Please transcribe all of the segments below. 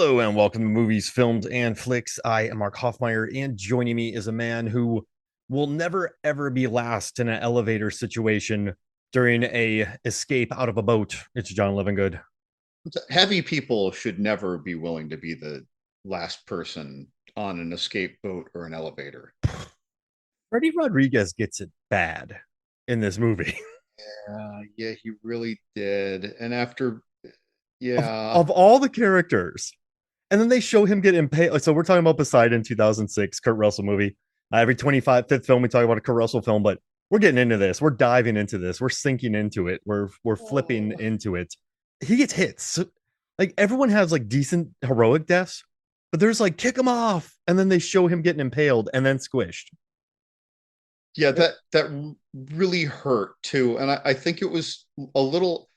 Hello and welcome to Movies, Filmed, and Flicks. I am Mark Hoffmeyer, and joining me is a man who will never ever be last in an elevator situation during a escape out of a boat. It's John Livingood. Heavy people should never be willing to be the last person on an escape boat or an elevator. Freddie Rodriguez gets it bad in this movie. Yeah, he really did. And after, of yeah, of all the characters, and then they show him get impaled. So we're talking about Poseidon 2006 Kurt Russell movie. Every 25th film we talk about a Kurt Russell film, but we're getting into this. We're diving into this. We're sinking into it. We're flipping oh, into it. He gets hits. So, like everyone has like decent heroic deaths, but there's like kick him off, and then they show him getting impaled and then squished. yeah, that really hurt too. And I think it was a little.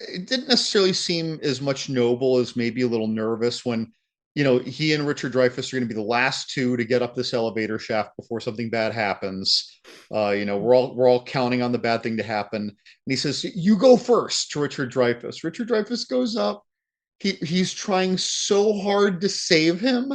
It didn't necessarily seem as much noble as maybe a little nervous when, he and Richard Dreyfuss are going to be the last two to get up this elevator shaft before something bad happens. We're all counting on the bad thing to happen, and he says, "You go first" to Richard Dreyfuss. Richard Dreyfuss goes up. He's trying so hard to save him,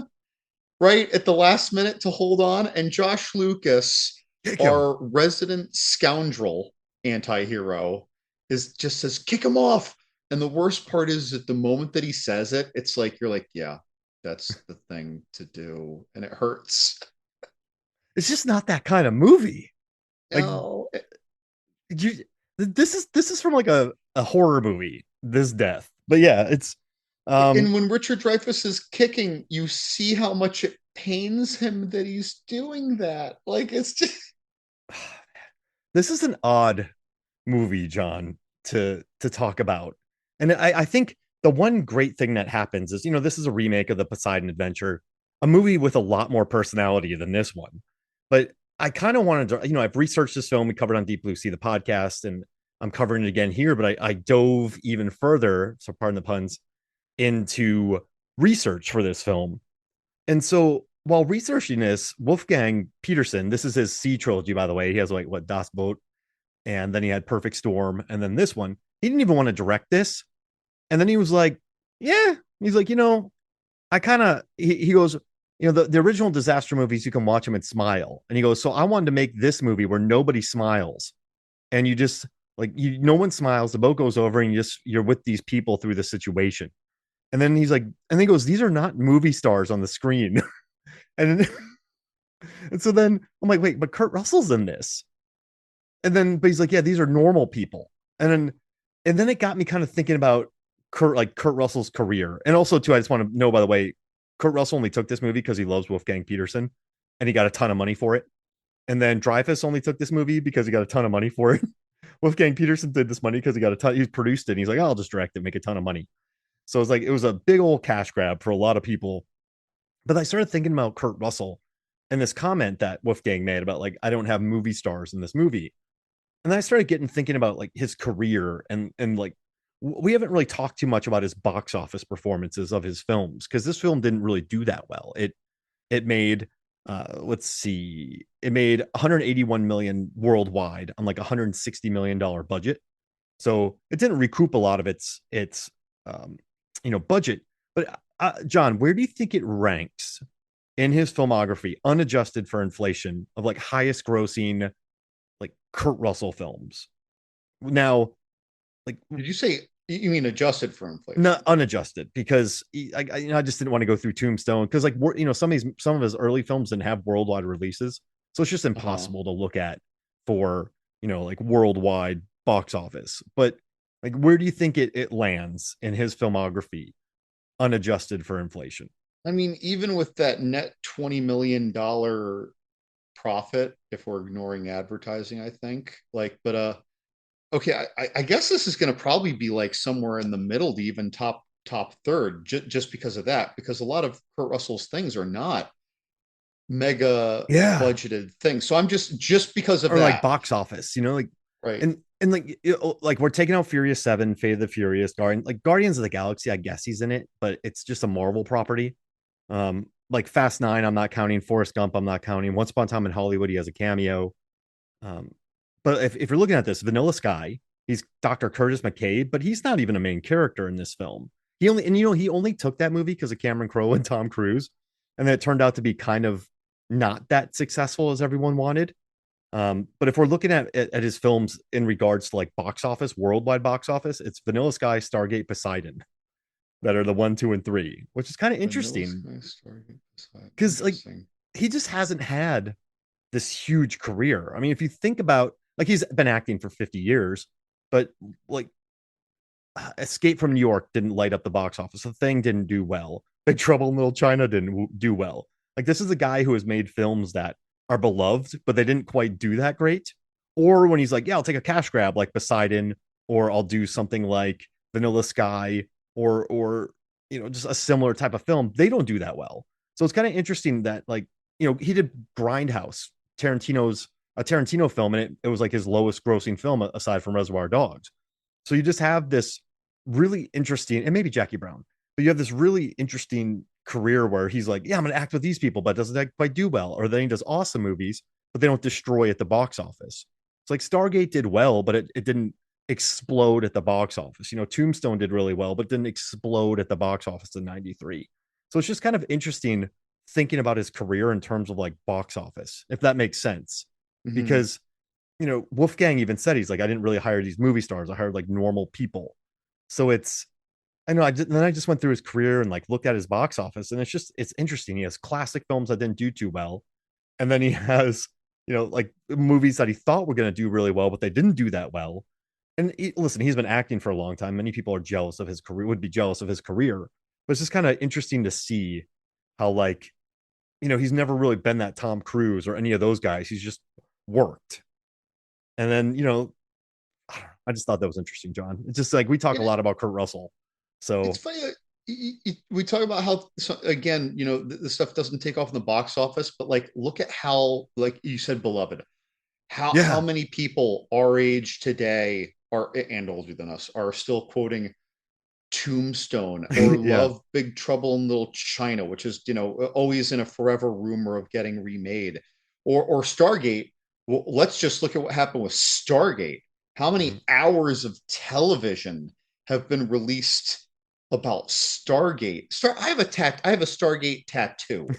right at the last minute to hold on, and Josh Lucas, Kick him. our resident scoundrel anti-hero, is just says kick him off. And the worst part is that the moment that he says it, it's like you're like, yeah, that's the thing to do, and it hurts. It's just not that kind of movie. Like No. you, this is from like a horror movie. This death, but yeah, it's um And when Richard Dreyfuss is kicking, you see how much it pains him that he's doing that. Like it's just this is an odd movie, John, to talk about. And I think the one great thing that happens is, this is a remake of the Poseidon Adventure, a movie with a lot more personality than this one. But I kind of wanted to, I've researched this film. We covered on Deep Blue Sea, the podcast, and I'm covering it again here, but I dove even further, so pardon the puns, into research for this film. And so while researching this, Wolfgang Petersen, this is his C trilogy, by the way. He has like what Das Boot, and then he had Perfect Storm, and then this one. He didn't even want to direct this, and then he was like, "Yeah." He's like, I kind of. He goes, the original disaster movies, you can watch them and smile, and he goes, so I wanted to make this movie where nobody smiles, and you just like no one smiles. The boat goes over, and you're with these people through the situation, and then he's like, and then he goes, these are not movie stars on the screen, and and so then I'm like, wait, but Kurt Russell's in this. And then but he's like, yeah, these are normal people. And then it got me kind of thinking about Kurt Russell's career. And also too, I just want to know, by the way, Kurt Russell only took this movie because he loves Wolfgang Petersen and he got a ton of money for it. And then Dreyfuss only took this movie because he got a ton of money for it. Wolfgang Petersen did this money because he got a ton, he produced it, and he's like, oh, I'll just direct it, make a ton of money. So it's like it was a big old cash grab for a lot of people. But I started thinking about Kurt Russell and this comment that Wolfgang made about like, I don't have movie stars in this movie. And then I started getting thinking about like his career, and like we haven't really talked too much about his box office performances of his films, because this film didn't really do that well. It made let's see, it made 181 million worldwide on like $160 million budget. So it didn't recoup a lot of its budget. But John, where do you think it ranks in his filmography, unadjusted for inflation, of like highest grossing like Kurt Russell films? Now, like did you say you mean adjusted for inflation? not unadjusted, because I just didn't want to go through Tombstone, because like some of his early films didn't have worldwide releases, so it's just Uh-huh. impossible to look at for like worldwide box office. But like, where do you think it lands in his filmography, unadjusted for inflation? I mean, even with that net $20 million profit, if we're ignoring advertising, I think. But okay, I guess this is going to probably be like somewhere in the middle to even top third, just because of that. Because a lot of Kurt Russell's things are not mega Yeah, budgeted things. So I'm just because of or like that, box office, like, right? and like like we're taking out Furious 7, Fate of the Furious, Guardians of the Galaxy. I guess he's in it, but it's just a Marvel property. Like Fast 9, I'm not counting. Forrest Gump, I'm not counting. Once Upon a Time in Hollywood, he has a cameo. Um, but if you're looking at this, Vanilla Sky, he's Dr. Curtis McCabe, but he's not even a main character in this film. He only took that movie because of Cameron Crowe and Tom Cruise, and then it turned out to be kind of not that successful as everyone wanted. But if we're looking at his films in regards to like box office, worldwide box office, it's Vanilla Sky, Stargate, Poseidon that are the one, two, and three, which is kind of Vanilla interesting Sky Stargate Poseidon. because like Interesting. he just hasn't had this huge career. I mean, if you think about like he's been acting for 50 years, but like Escape from New York didn't light up the box office. The Thing didn't do well. Big Trouble in Little China didn't do well. Like this is a guy who has made films that are beloved, but they didn't quite do that great. Or when he's like, yeah, I'll take a cash grab like Poseidon, or I'll do something like Vanilla Sky, or just a similar type of film. They don't do that well. So it's kind of interesting that like he did Grindhouse, Tarantino's a Tarantino film, and it was like his lowest grossing film aside from Reservoir Dogs. So you just have this really interesting, and maybe Jackie Brown, but you have this really interesting career where he's like, yeah, I'm going to act with these people, but doesn't quite do well. Or then he does awesome movies, but they don't destroy at the box office. It's like Stargate did well, but it didn't explode at the box office. Tombstone did really well, but didn't explode at the box office in 93. So it's just kind of interesting thinking about his career in terms of like box office, if that makes sense. Hmm. Because Wolfgang even said he's like, I didn't really hire these movie stars. I hired like normal people. So I know. Then I just went through his career and like looked at his box office, and it's interesting. He has classic films that didn't do too well, and then he has like movies that he thought were going to do really well, but they didn't do that well. And listen, he's been acting for a long time. Many people are jealous of his career, would be jealous of his career, but it's just kind of interesting to see how like he's never really been that Tom Cruise or any of those guys. He's just worked, and then I just thought that was interesting, John. It's just like we talk a It, lot about Kurt Russell. it's So funny. We talk about how, so again, the stuff doesn't take off in the box office, but like, look at how, like you said, beloved. How yeah. many people our age today are and older than us are still quoting Tombstone or Yeah. love Big Trouble in Little China, which is, always in a forever rumor of getting remade, or Stargate. Well, let's just look at what happened with Stargate. How Mhm. many hours of television have been released about Stargate? I have a Stargate tattoo.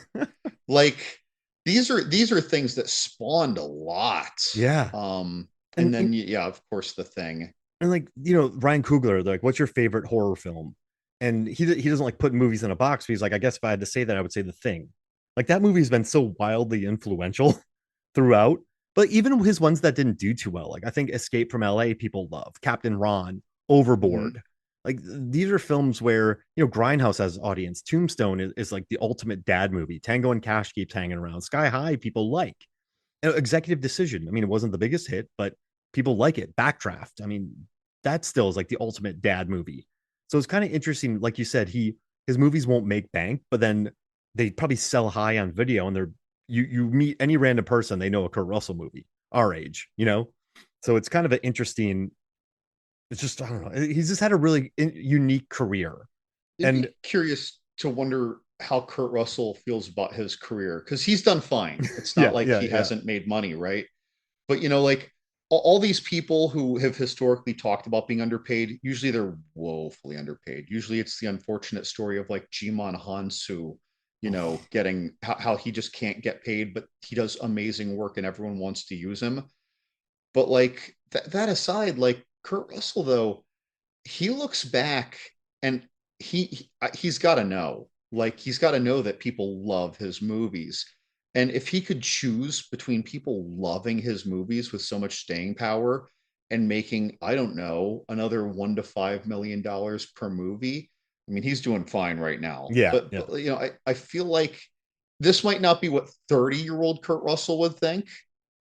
Like, these are things that spawned a lot. Yeah. And And then yeah, of course, The Thing. and like Ryan Coogler, like, what's your favorite horror film? And he doesn't like putting movies in a box. But he's like, I guess if I had to say that, I would say The Thing. Like that movie's been so wildly influential throughout. But even his ones that didn't do too well, like I think Escape from LA, people love Captain Ron, Hmm. Overboard. Like these are films where Grindhouse has audience. Tombstone is like the ultimate dad movie. Tango and Cash keeps hanging around. Sky High, people like. Executive Decision. I mean, it wasn't the biggest hit, but people like it. Backdraft. I mean, that still is like the ultimate dad movie. So it's kind of interesting. Like you said, his movies won't make bank, but then they probably sell high on video, and you meet any random person, they know a Kurt Russell movie our age. So it's kind of an interesting. It's just I don't know. He's just had a really unique career, It'd and be curious to wonder how Kurt Russell feels about his career because he's done fine. It's not yeah, like yeah, he yeah, hasn't made money, right? But like all these people who have historically talked about being underpaid, usually they're woefully underpaid. Usually it's the unfortunate story of like Jimon Hansu, getting how he just can't get paid, but he does amazing work and everyone wants to use him. But like that aside, like Kurt Russell though, he looks back and he's got to know, like he's got to know that people love his movies, and if he could choose between people loving his movies with so much staying power and making, I don't know, another $1 to $5 million per movie, I mean, he's doing fine right now. yeah, But yeah. I feel like this might not be what 30-year-old Kurt Russell would think,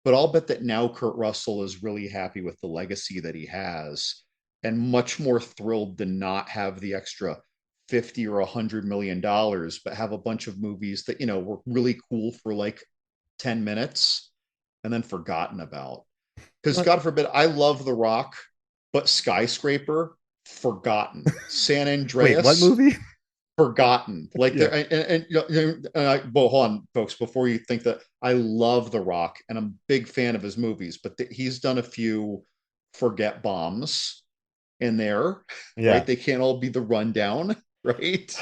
but I'll bet that now Kurt Russell is really happy with the legacy that he has and much more thrilled to not have the extra 50 or $100 million, but have a bunch of movies that, were really cool for like 10 minutes and then forgotten about. Because But God forbid, I love The Rock, but Skyscraper, forgotten. San wait, what Andreas, movie? forgotten. Like Yeah. there, well, hold on, folks. Before you think that, I love The Rock and I'm a big fan of his movies, but he's done a few forget bombs. in there, right? Yeah. They can't all be the rundown, right?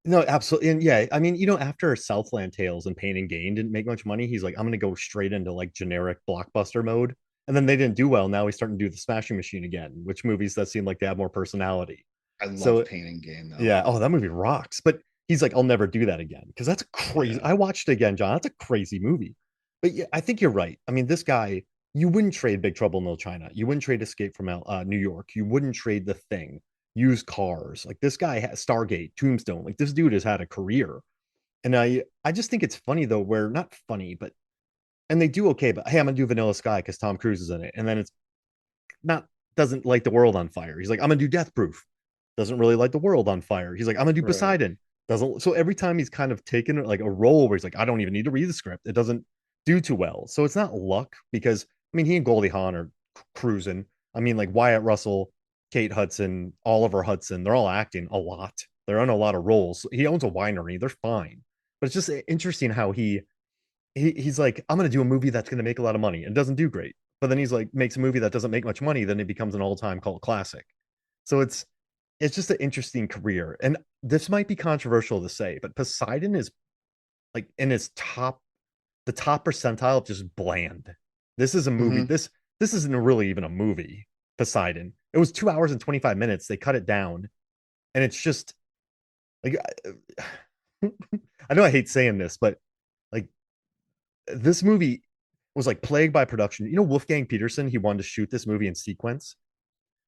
No, absolutely. And yeah, I mean, after Southland Tales and Pain and Gain didn't make much money, he's like, I'm going to go straight into like generic blockbuster mode. And then they didn't do well. Now he's starting to do the Smashing Machine again, which movies that seem like they have more personality. I love So Pain and Gain though. yeah, oh, that movie rocks. But he's like, I'll never do that again because that's crazy. Yeah. I watched it again, John. That's a crazy movie. But yeah, I think you're right. I mean, this guy, you wouldn't trade Big Trouble in Little China. You wouldn't trade Escape from New York. You wouldn't trade The Thing, used cars. Like this guy has Stargate, Tombstone. Like this dude has had a career. And I just think it's funny though, where not funny, but and they do okay, but hey, I'm gonna do Vanilla Sky because Tom Cruise is in it. And then it's not doesn't light the world on fire. He's like, I'm gonna do Death Proof. Doesn't really light the world on fire. He's like, I'm gonna do Right. Poseidon. Doesn't. So every time he's kind of taken like a role where he's like, I don't even need to read the script. It doesn't do too well. So it's not luck because I mean he and Goldie Hawn are cruising. I mean like Wyatt Russell, Kate Hudson, Oliver Hudson, they're all acting a lot. They're on a lot of roles. He owns a winery. They're fine. But it's just interesting how he's like, I'm gonna do a movie that's gonna make a lot of money and doesn't do great. But then he's like makes a movie that doesn't make much money, then it becomes an all-time cult classic. So it's just an interesting career. And this might be controversial to say, but Poseidon is like in his the top percentile of just bland. This is a movie. Mm-hmm. This isn't really even a movie, Poseidon. It was 2 hours and 25 minutes. They cut it down, and it's just like I know I hate saying this, but like this movie was like plagued by production. Wolfgang Petersen, he wanted to shoot this movie in sequence.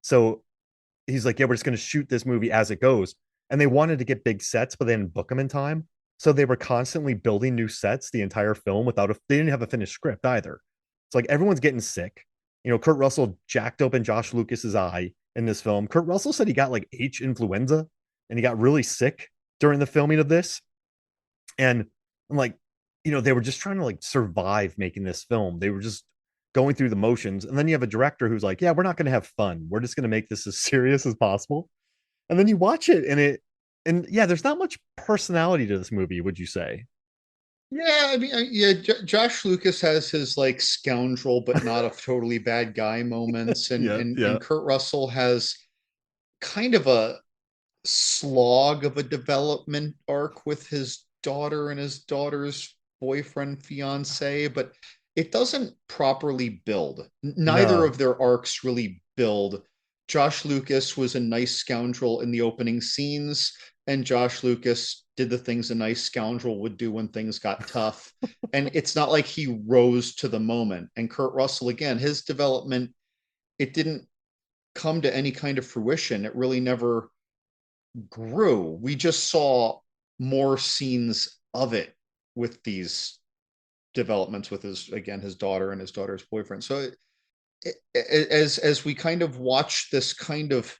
So he's like, yeah, we're just going to shoot this movie as it goes. And they wanted to get big sets, but they didn't book them in time. So they were constantly building new sets the entire film they didn't have a finished script either. It's like everyone's getting sick. Kurt Russell jacked open Josh Lucas's eye in this film. Kurt Russell said he got like H influenza and he got really sick during the filming of this. And I'm like, they were just trying to like survive making this film. They were just going through the motions. And then you have a director who's like, yeah, we're not going to have fun. We're just going to make this as serious as possible. And then you watch it and yeah, there's not much personality to this movie, would you say? Yeah, I mean, yeah, Josh Lucas has his like scoundrel but not a totally bad guy moments, and Yeah, and yeah. and Kurt Russell has kind of a slog of a development arc with his daughter and his daughter's boyfriend, fiance, but it doesn't properly build. Neither No. of their arcs really build. Josh Lucas was a nice scoundrel in the opening scenes, and Josh Lucas did the things a nice scoundrel would do when things got tough. And it's not like he rose to the moment. And Kurt Russell, again, his development, it didn't come to any kind of fruition. It really never grew. We just saw more scenes of it with these developments with his daughter and his daughter's boyfriend. So as we kind of watch this kind of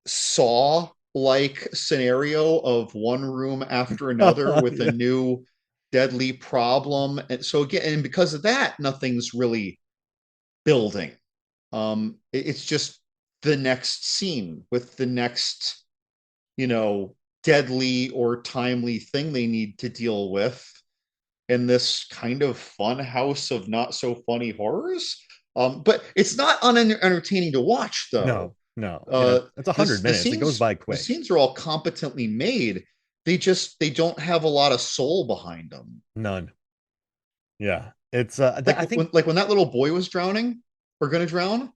Saw like scenario of one room after another with a Yeah. new deadly problem, and so again, and because of that, nothing's really building. It's just the next scene with the next, you know, deadly or timely thing they need to deal with in this kind of fun house of not so funny horrors. But it's not unentertaining to watch, though. No, no. Yeah, it's 100 minutes. It goes by The quick. scenes are all competently made. They don't have a lot of soul behind them. None. Yeah. It's Like I think when that little boy was drowning or going to drown,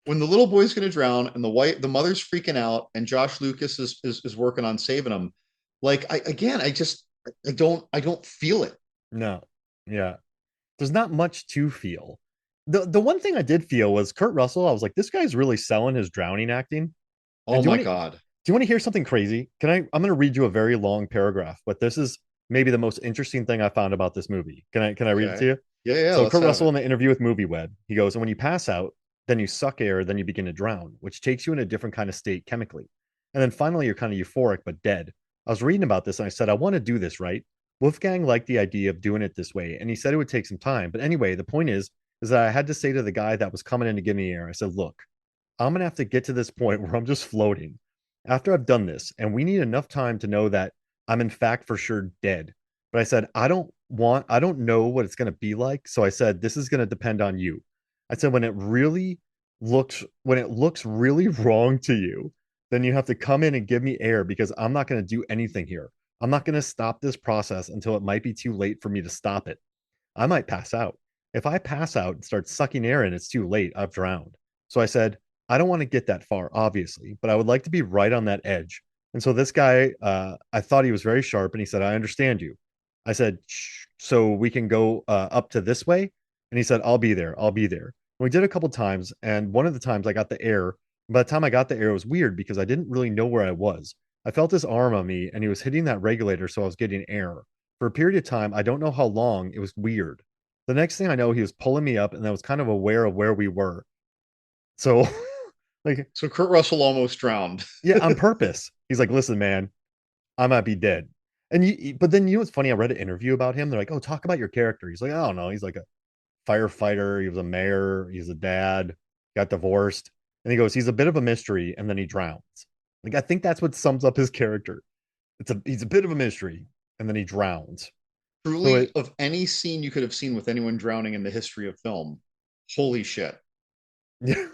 when the little boy's going to drown and the mother's freaking out and Josh Lucas is working on saving him. Like I don't feel it. no. Yeah. There's not much to feel. The one thing I did feel was Kurt Russell. I was like, this guy's really selling his drowning acting. And Oh my God. do you want to hear something crazy? I'm going to read you a very long paragraph, but this is maybe the most interesting thing I found about this movie. Can I read it to Okay. you? Yeah, So let's Kurt have Russell it. in the interview with MovieWeb, he goes, and when you pass out, then you suck air, then you begin to drown, which takes you in a different kind of state chemically. And then finally, you're kind of euphoric but dead. I was reading about this and I said, I want to do this, right? Wolfgang liked the idea of doing it this way, and he said it would take some time. But anyway, the point is that I had to say to the guy that was coming in to give me air, I said, look, I'm gonna have to get to this point where I'm just floating. After I've done this, and we need enough time to know that I'm in fact for sure dead. But I said, I don't know what it's gonna be like. So I said, this is gonna depend on you. I said, when it really when it looks really wrong to you, then you have to come in and give me air because I'm not going to do anything here. I'm not going to stop this process until it might be too late for me to stop it. I might pass out. If I pass out and start sucking air in, it's too late. I've drowned. So I said, I don't want to get that far, obviously, but I would like to be right on that edge. And so this guy, I thought he was very sharp, and he said, I understand you. I said, so we can go up to this way? And he said, I'll be there. I'll be there. And we did a couple times, and one of the times I got the air. By the time I got the air, it was weird because I didn't really know where I was. I felt his arm on me, and he was hitting that regulator, so I was getting air. For a period of time, I don't know how long, it was weird. The next thing I know, he was pulling me up, and I was kind of aware of where we were. So, like, So Kurt Russell almost drowned. yeah, on purpose. He's like, listen, man, I might be dead. And but then you know what's funny? I read an interview about him. They're like, oh, talk about your character. He's like, I don't know. He's like a firefighter. He was a mayor. He's a dad. Got divorced. And he goes, he's a bit of a mystery, and then he drowns. Like, I think that's what sums up his character. He's a bit of a mystery, and then he drowns. So Truly, of any scene you could have seen with anyone drowning in the history of film, holy shit. yeah,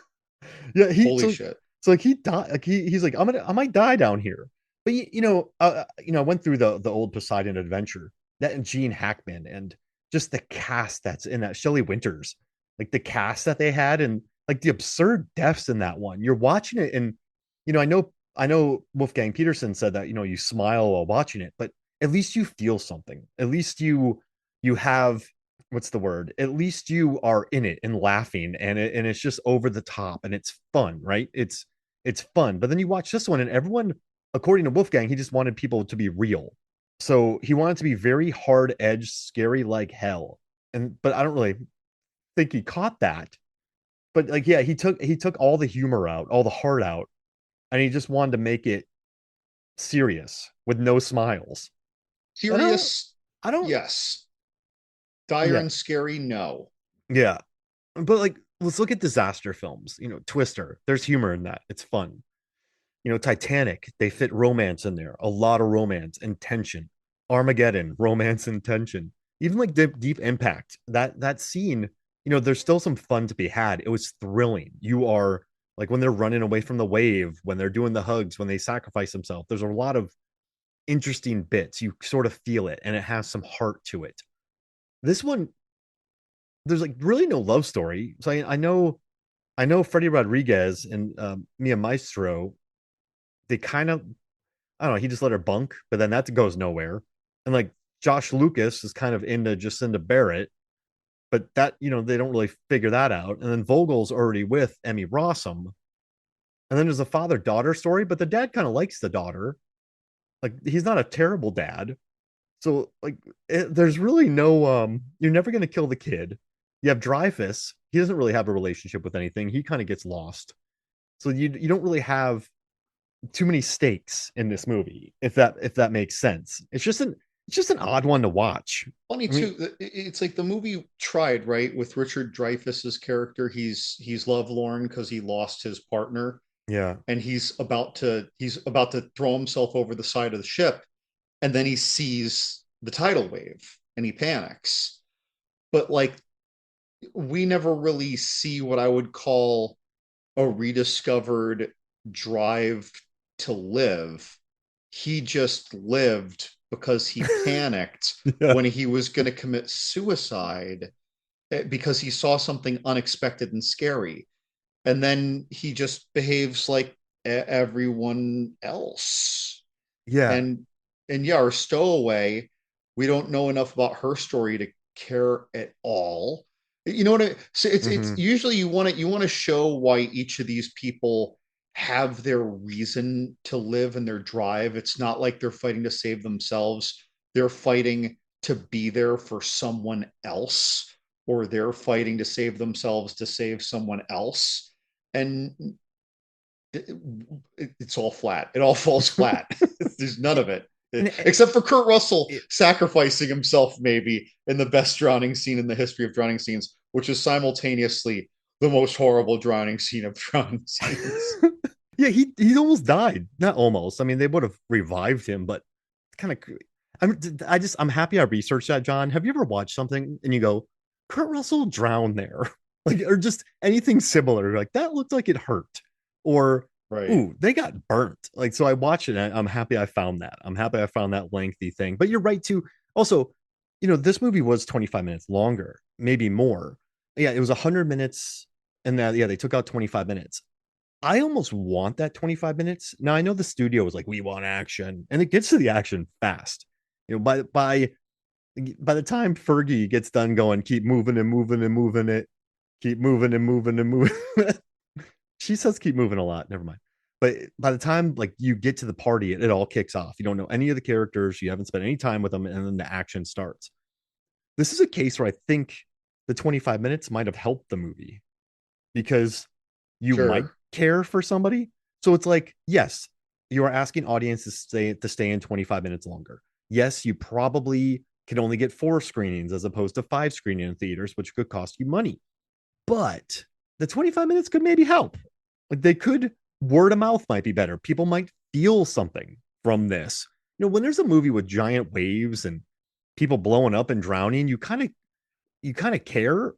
yeah. Holy shit. So like he died. Like he's like, I might die down here. But I went through the old Poseidon adventure, that and Gene Hackman, and just the cast that's in that. Shelley Winters, like the cast that they had, and like the absurd deaths in that one. You're watching it, and I know Wolfgang Petersen said that you smile while watching it, but at least you feel something. At least you have, what's the word? At least you are in it and laughing, and it's just over the top and it's fun, right? It's fun. But then you watch this one, and everyone, according to Wolfgang, he just wanted people to be real. So he wanted to be very hard edged, scary like hell. And but I don't really think he caught that. But like, yeah, he took all the humor out, all the heart out, and he just wanted to make it serious with no smiles. And Serious, I don't, yes. Dire yeah, and scary, no. yeah. But like, let's look at disaster films. Twister. There's humor in that. It's fun. Titanic. They fit romance in there. A lot of romance and tension. Armageddon, romance and tension. Even like Deep Impact. That scene. There's still some fun to be had. It was thrilling. You are like when they're running away from the wave, when they're doing the hugs, when they sacrifice themselves. There's a lot of interesting bits. You sort of feel it, and it has some heart to it. This one, there's like really no love story. So I know Freddie Rodriguez and Mia Maestro. They kind of, I don't know. He just let her bunk, but then that goes nowhere. And like Josh Lucas is kind of into Jacinda Barrett, but that they don't really figure that out. And then Vogel's already with Emmy Rossum, and then there's a father daughter story, but the dad kind of likes the daughter. Like he's not a terrible dad. So like there's really no you're never going to kill the kid. You have Dreyfus. He doesn't really have a relationship with anything. He kind of gets lost. So you don't really have too many stakes in this movie, if that makes sense. It's just an odd one to watch. Funny I mean, too, it's like the movie tried, right, with Richard Dreyfuss's character. He's lovelorn because he lost his partner, yeah. and he's about to throw himself over the side of the ship, and then he sees the tidal wave and he panics. But like we never really see what I would call a rediscovered drive to live. He just lived because he panicked Yeah. when he was going to commit suicide because he saw something unexpected and scary. And then he just behaves like everyone else. Yeah. And yeah, our stowaway, we don't know enough about her story to care at all. You know what so it's Hmm. usually you want to show why each of these people have their reason to live and their drive. It's not like they're fighting to save themselves. They're fighting to be there for someone else, or they're fighting to save themselves to save someone else. And it's all flat. It all falls flat. There's none of it. And Except for Kurt Russell it, sacrificing himself, maybe in the best drowning scene in the history of drowning scenes, which is simultaneously the most horrible drowning scene of drowning scenes. yeah, he almost died. Not almost. I mean, they would have revived him, but kind of. I'm happy I researched that, John. Have you ever watched something and you go, Kurt Russell drowned there? like, or just anything similar. Like that looked like it hurt, or Right. ooh, they got burnt. Like, so I watched it. I'm happy I found that. I'm happy I found that lengthy thing. But you're right too. Also, this movie was 25 minutes longer, maybe more. Yeah, it was 100 minutes, and that yeah, they took out 25 minutes. I almost want that 25 minutes. Now I know the studio was like, we want action, and it gets to the action fast. By the time Fergie gets done going, keep moving and moving and moving it, keep moving and moving and moving. She says keep moving a lot. Never mind. But by the time like you get to the party, it all kicks off. You don't know any of the characters. You haven't spent any time with them, and then the action starts. This is a case where I think the 25 minutes might have helped the movie because you might Sure. care for somebody. So it's like, yes, you are asking audiences to stay in 25 minutes longer. Yes, you probably can only get 4 screenings as opposed to 5 screening in theaters, which could cost you money. But the 25 minutes could maybe help. Like they could, word of mouth might be better. People might feel something from this. When there's a movie with giant waves and people blowing up and drowning, you kind of care.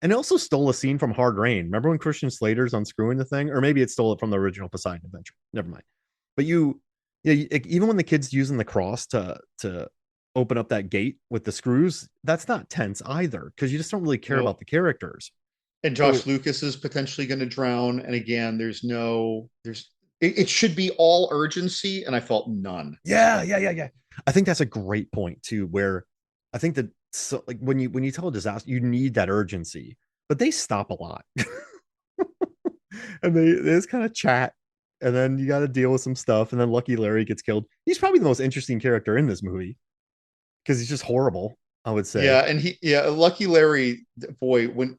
And it also stole a scene from Hard Rain. Remember when Christian Slater's unscrewing the thing? Or maybe it stole it from the original Poseidon Adventure. Never mind. But even when the kid's using the cross to open up that gate with the screws, that's not tense either because you just don't really care about No. the characters. And So Josh Lucas is potentially going to drown. And again, it should be all urgency, and I felt none. yeah, yeah, yeah, yeah. I think that's a great point too, where I think that so like when you tell a disaster, you need that urgency, but they stop a lot. And they just kind of chat, and then you got to deal with some stuff, and then Lucky Larry gets killed. He's probably the most interesting character in this movie because he's just horrible, I would say. Yeah, and Lucky Larry, boy, when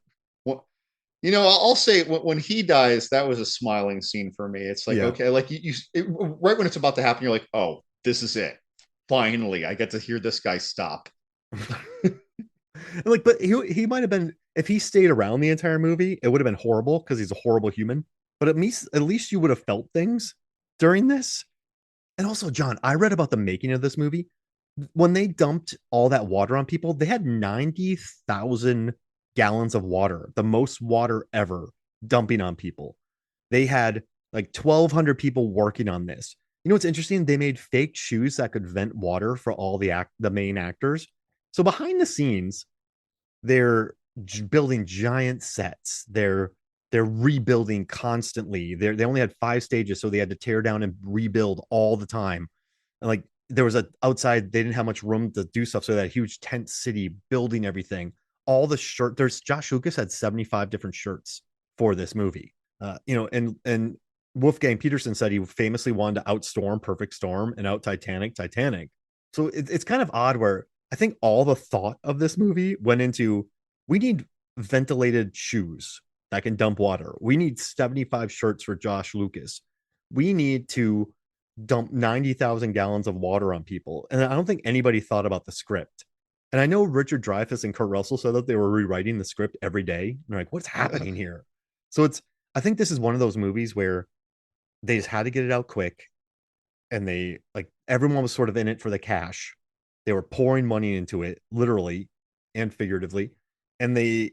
I'll say when he dies, that was a smiling scene for me. It's like, Yeah. okay, like right when it's about to happen, you're like, oh, this is it. Finally, I get to hear this guy stop. Like, but he might have been, if he stayed around the entire movie, it would have been horrible because he's a horrible human. But at least you would have felt things during this. And also, John, I read about the making of this movie. When they dumped all that water on people, they had 90,000 gallons of water, the most water ever dumping on people. They had like 1,200 people working on this. What's interesting? They made fake shoes that could vent water for all the main actors. So behind the scenes, they're building giant sets. They're rebuilding constantly. They only had 5 stages, so they had to tear down and rebuild all the time. And like there was a outside, they didn't have much room to do stuff, so that huge tent city building everything. All the shirt. There's Josh Lucas had 75 different shirts for this movie. And Wolfgang Petersen said he famously wanted to outstorm Perfect Storm and out Titanic. So it's kind of odd where I think all the thought of this movie went into we need ventilated shoes that can dump water. We need 75 shirts for Josh Lucas. We need to dump 90,000 gallons of water on people. And I don't think anybody thought about the script. And I know Richard Dreyfuss and Kurt Russell said that they were rewriting the script every day. And they're like, what's happening here? So I think this is one of those movies where they just had to get it out quick, and they like everyone was sort of in it for the cash. They were pouring money into it, literally and figuratively, and they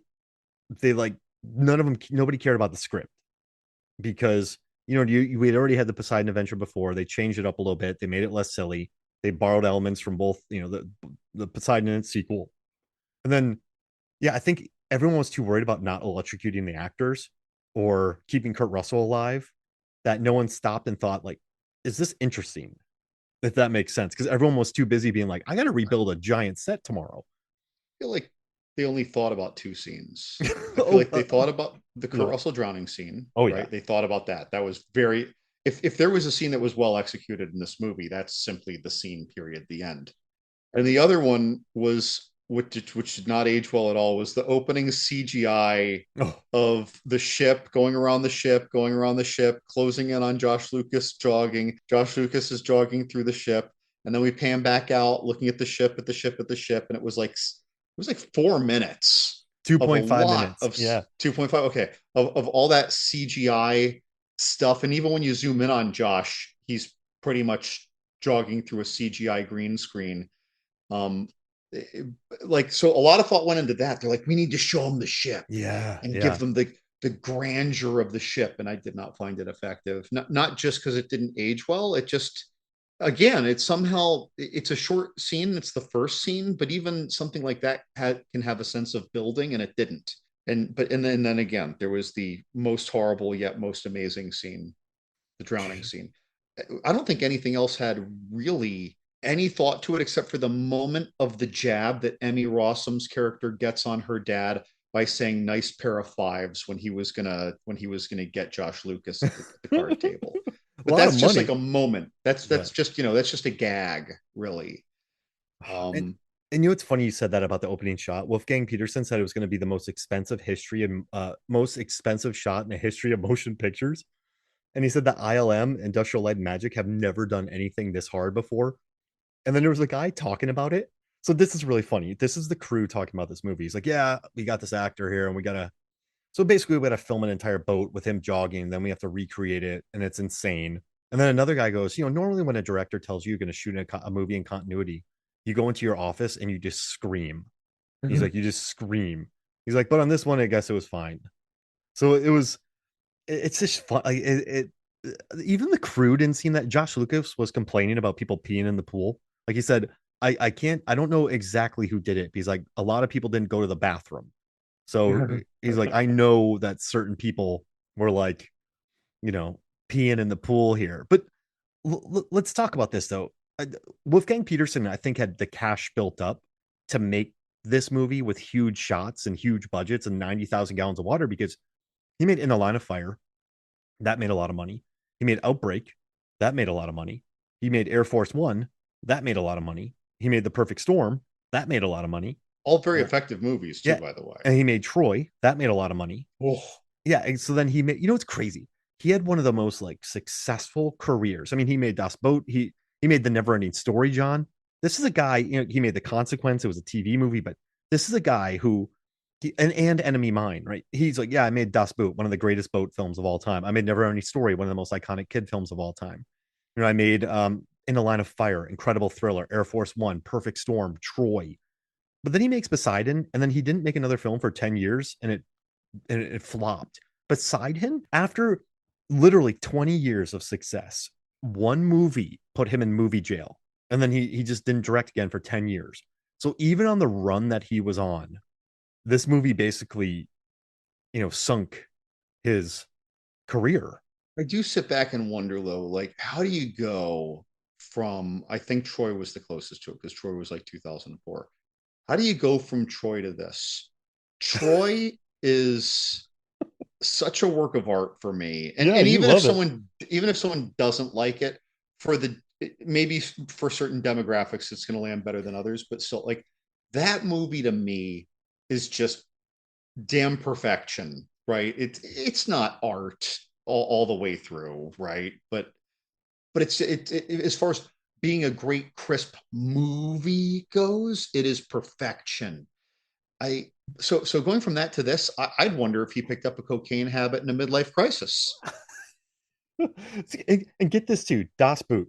like nobody cared about the script because we had already had the Poseidon Adventure before. They changed it up a little bit. They made it less silly. They borrowed elements from both, the Poseidon and sequel, and then yeah, I think everyone was too worried about not electrocuting the actors or keeping Kurt Russell alive that no one stopped and thought like, is this interesting? If that makes sense, because everyone was too busy being like, I got to rebuild a giant set tomorrow. Feel like they only thought about two scenes. I feel Oh, like they thought about the Kurt no. Russell drowning scene, Oh yeah. right? They thought about that. That was very if there was a scene that was well executed in this movie, that's simply the scene period, the end. And the other one was which did not age well at all was the opening CGI Oh, of the ship going around the ship, closing in on Josh Lucas jogging. Josh Lucas is jogging through the ship, and then we pan back out, looking at the ship, at the ship, and it was like 4 minutes of a 2.5 lot minutes. of Yeah. 2.5. Okay, of all that CGI stuff, and even when you zoom in on Josh, he's pretty much jogging through a CGI green screen. like, so a lot of thought went into that. They're like, we need to show them the ship Yeah, and give yeah. them the grandeur of the ship, and I did not find it effective. Not just because it didn't age well. It just, again, it's somehow, it's a short scene. It's the first scene, but even something like that can have a sense of building, and it didn't. And then again, there was the most horrible yet most amazing scene, the drowning scene. I don't think anything else had really any thought to it except for the moment of the jab that Emmy Rossum's character gets on her dad by saying "nice pair of fives" when he was gonna get Josh Lucas at the card A table. But lot of that's just like money. a moment. Yeah. That's just, that's just a gag, really. And Um, and you know it's funny you said that about the opening shot. Wolfgang Petersen said it was going to be the most expensive shot in the history of motion pictures. And he said that ILM, Industrial Light and Magic, have never done anything this hard before. And then there was a guy talking about it. So this is really funny. This is the crew talking about this movie. He's like, "Yeah, we got this actor here, and we gotta." So basically, we gotta film an entire boat with him jogging. Then we have to recreate it, and it's insane. And then another guy goes, normally when a director tells you you're going to shoot a movie in continuity, you go into your office and you just scream. He's like, you just scream. He's like, but on this one, I guess it was fine. So it was, it's just fun. Like even the crew didn't seem that. Josh Lucas was complaining about people peeing in the pool. Like he said, I can't, I don't know exactly who did it. He's like, a lot of people didn't go to the bathroom. So he's like, I know that certain people were like, you know, peeing in the pool here. But let's talk about this though. Wolfgang Petersen, I think, had the cash built up to make this movie with huge shots and huge budgets and 90,000 gallons of water because he made In the Line of Fire. That made a lot of money. He made Outbreak. That made a lot of money. He made Air Force One. That made a lot of money. He made The Perfect Storm. That made a lot of money. all very Uh, effective movies too, yeah. by the way. And he made Troy. That made a lot of money. Oh, Yeah, and so then he made, it's crazy. He had one of the most like successful careers. I mean, he made Das Boat. He made The Never Ending Story, John. This is a guy, he made The Consequence. It was a TV movie, but this is a guy who and Enemy Mine, right? He's like, yeah, I made Das Boot, one of the greatest boat films of all time. I made Never Ending Story, one of the most iconic kid films of all time. I made In the Line of Fire, incredible thriller, Air Force One, Perfect Storm, Troy. But then he makes Poseidon, and then he didn't make another film for 10 years, and it flopped. Poseidon, after literally 20 years of success, one movie put him in movie jail. And then he just didn't direct again for 10 years. So even on the run that he was on, this movie basically, sunk his career. I do sit back and wonder though, like, how do you go from, I think Troy was the closest to it because Troy was like 2004. How do you go from Troy to this? Troy is such a work of art for me. And Yeah, and you love it. even if someone doesn't like it, for the maybe for certain demographics it's going to land better than others, but still, like, that movie to me is just damn perfection, right? It's not art all the way through, right? But as far as being a great crisp movie goes, it is perfection. I so going from that to this, I'd wonder if he picked up a cocaine habit in a midlife crisis. And get this too, Das Boot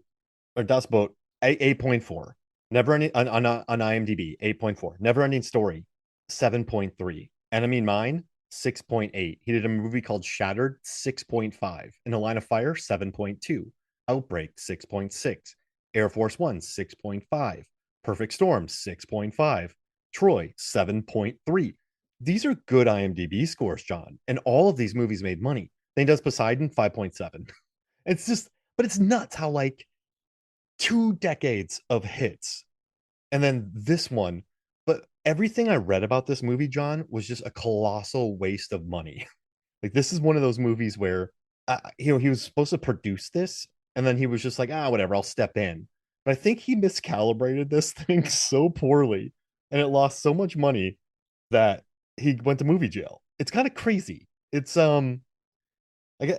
or Das Boat, 8.4. Never ending on IMDb, 8.4. Never ending story, 7.3. Enemy Mine, 6.8. He did a movie called Shattered, 6.5. In a Line of Fire, 7.2. Outbreak, 6.6. Air Force One, 6.5. Perfect Storm, 6.5. Troy, 7.3. These are good IMDb scores, John. And all of these movies made money. Then he does Poseidon, 5.7. It's just, but it's nuts how like 2 decades of hits and then this one. But everything I read about this movie, John, was just a colossal waste of money. Like this is one of those movies where, he was supposed to produce this, and then he was just like, whatever, I'll step in. But I think he miscalibrated this thing so poorly, and it lost so much money that he went to movie jail. It's kind of crazy. It's like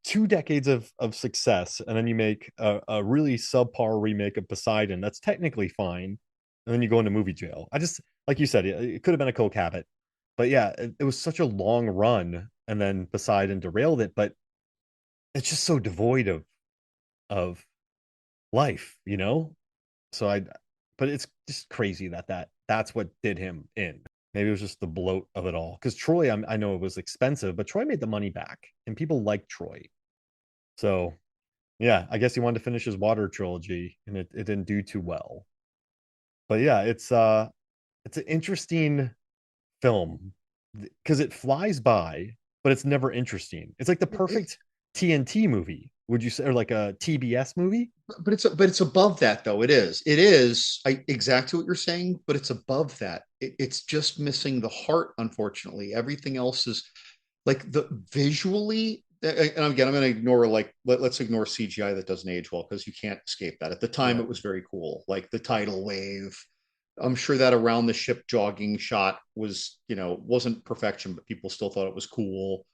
2 decades of success, and then you make a really subpar remake of Poseidon that's technically fine, and then you go into movie jail. I just, like you said, it could have been a coke habit, but yeah, it was such a long run, and then Poseidon derailed it. But it's just so devoid of life. So I but it's just crazy that that's what did him in. Maybe it was just the bloat of it all. Because Troy, I know it was expensive, but Troy made the money back, and people liked Troy. So yeah, I guess he wanted to finish his water trilogy, and it didn't do too well. But yeah, it's an interesting film because it flies by, but it's never interesting. It's like the perfect TNT movie, would you say, or like a TBS movie? But it's above that though. It is exactly what you're saying, but it's above that. It's just missing the heart, unfortunately. Everything else is like the visually. And again, I'm going to ignore like let's ignore CGI that doesn't age well because you can't escape that. At the time, Yeah. it was very cool, like the tidal wave. I'm sure that around the ship jogging shot was, wasn't perfection, but people still thought it was cool.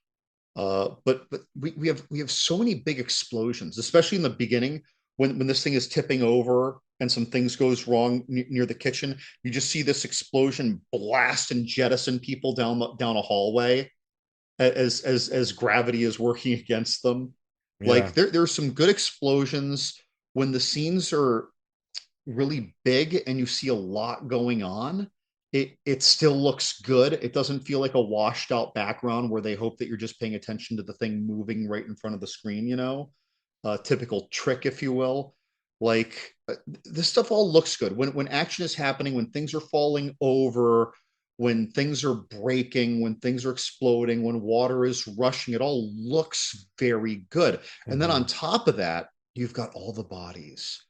But we have so many big explosions, especially in the beginning when this thing is tipping over and some things goes wrong near the kitchen. You just see this explosion blast and jettison people down a hallway as gravity is working against them. Yeah. Like there's some good explosions when the scenes are really big and you see a lot going on. It still looks good. It doesn't feel like a washed out background where they hope that you're just paying attention to the thing moving right in front of the screen, typical trick, if you will. Like this stuff all looks good when action is happening, when things are falling over, when things are breaking, when things are exploding, when water is rushing. It all looks very good. And then on Mhm. top of that, you've got all the bodies.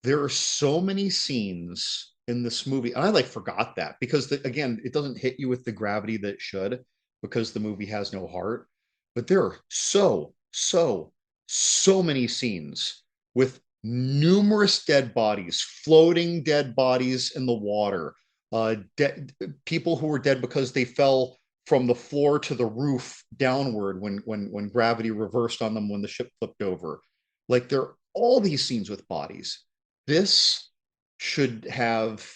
There are so many scenes in this movie, and I like forgot that because again, it doesn't hit you with the gravity that it should because the movie has no heart. But there are so many scenes with numerous dead bodies, floating dead bodies in the water, people who were dead because they fell from the floor to the roof downward when gravity reversed on them when the ship flipped over. Like there are all these scenes with bodies. This should have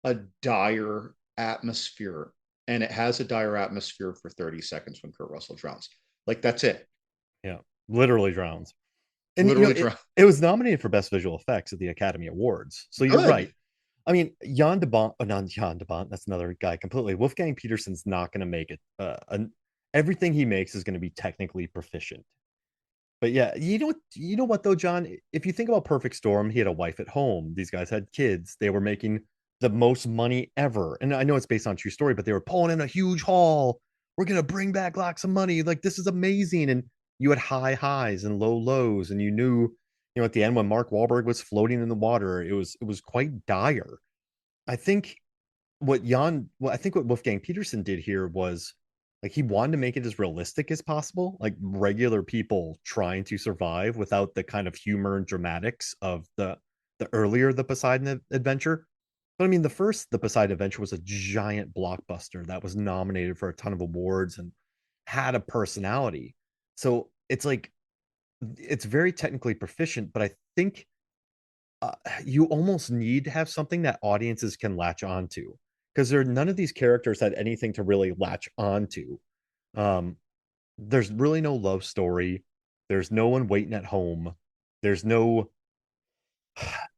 a dire atmosphere, and it has a dire atmosphere for 30 seconds when Kurt Russell drowns. Like that's it. Yeah. Literally drowns. And Literally it, drown. it was nominated for best visual effects at the Academy Awards. So you're right. Good. I mean, Jan de Bont, oh, not Jan de Bont, that's another guy completely. Wolfgang Petersen's not going to make it. Everything he makes is going to be technically proficient. But yeah, you know what though, John? If you think about Perfect Storm, he had a wife at home. These guys had kids. They were making the most money ever. And I know it's based on true story, but they were pulling in a huge haul. We're gonna bring back lots of money. Like this is amazing. And you had high highs and low lows, and you knew, at the end when Mark Wahlberg was floating in the water, it was quite dire. I think I think what Wolfgang Petersen did here was like he wanted to make it as realistic as possible, like regular people trying to survive without the kind of humor and dramatics of the earlier the Poseidon adventure. But I mean, the Poseidon adventure was a giant blockbuster that was nominated for a ton of awards and had a personality. So it's like it's very technically proficient, but I think uh, you almost need to have something that audiences can latch onto because there none of these characters had anything to really latch onto. Um, there's really no love story. There's no one waiting at home. There's no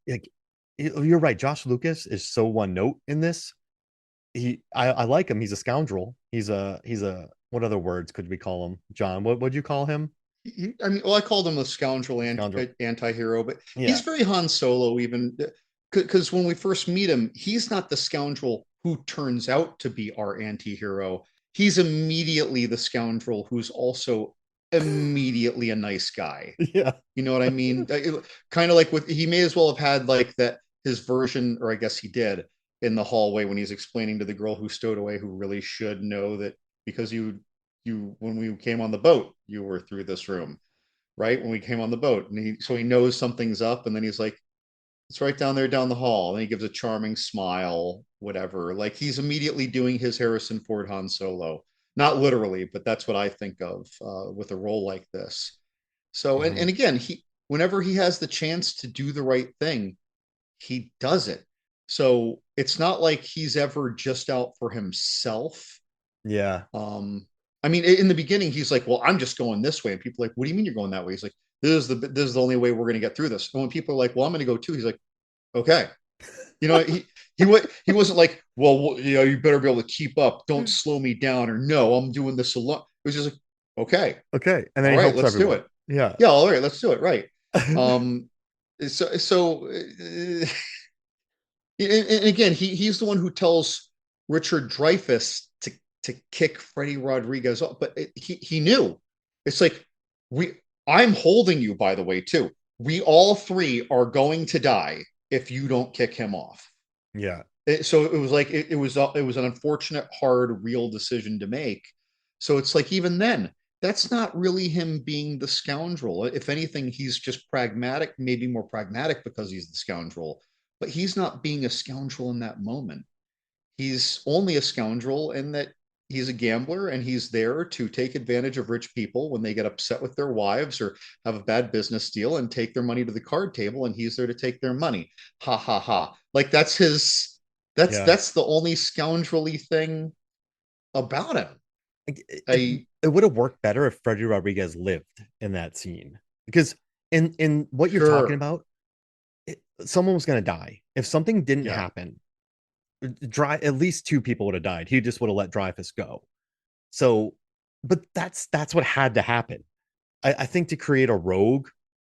like you're right. Josh Lucas is so one note in this. I like him. He's a scoundrel. He's a what other words could we call him? John, what would you call him? I mean, well, I called him a scoundrel Scoundrel. anti-hero, but he's Yeah. very Han Solo even because when we first meet him, he's not the scoundrel who turns out to be our anti-hero. He's immediately the scoundrel who's also immediately a nice guy. Yeah. You know what I mean? Kind of like with he may as well have had like that his version, or I guess he did in the hallway when he's explaining to the girl who stowed away, who really should know that because you when we came on the boat, you were through this room, right? When we came on the boat, and he knows something's up, and then he's like, it's right down there down the hall, and he gives a charming smile, whatever. Like he's immediately doing his Harrison Ford Han Solo, not literally, but that's what I think of with a role like this. So, and Mhm. again, whenever he has the chance to do the right thing, he does it. So it's not like he's ever just out for himself. Yeah. Um, I mean, in the beginning, he's like, "Well, I'm just going this way," and people are like, "What do you mean you're going that way?" He's like, "This is the only way we're going to get through this." And when people are like, "Well, I'm going to go too," he's like, "Okay." You know, he wasn't like, well, you know, you better be able to keep up. Don't slow me down, or no, I'm doing this alone. It was just like, okay, Okay. And then all he right, helps let's do everyone. it. Yeah. Yeah, all right, let's do it. Right. Um, so and again, he's the one who tells Richard Dreyfuss to kick Freddie Rodriguez off, but he knew. It's like we I'm holding you, by the way, too. We all three are going to die if you don't kick him off. Yeah. So it was like it was an unfortunate, hard, real decision to make. So it's like even then, that's not really him being the scoundrel. If anything, he's just pragmatic, maybe more pragmatic because he's the scoundrel, but he's not being a scoundrel in that moment. He's only a scoundrel in that he's a gambler and he's there to take advantage of rich people when they get upset with their wives or have a bad business deal and take their money to the card table, and he's there to take their money. Ha ha ha. Like that's his Yeah. that's the only scoundrelly thing about him. Like, it I it would have worked better if Freddie Rodriguez lived in that scene. Because in what you're talking Sure. about, someone was going to die. If something didn't Yeah. happen, dry at least two people would have died. He just would have let Dreyfus go. So, but that's what had to happen. I think to create a rogue,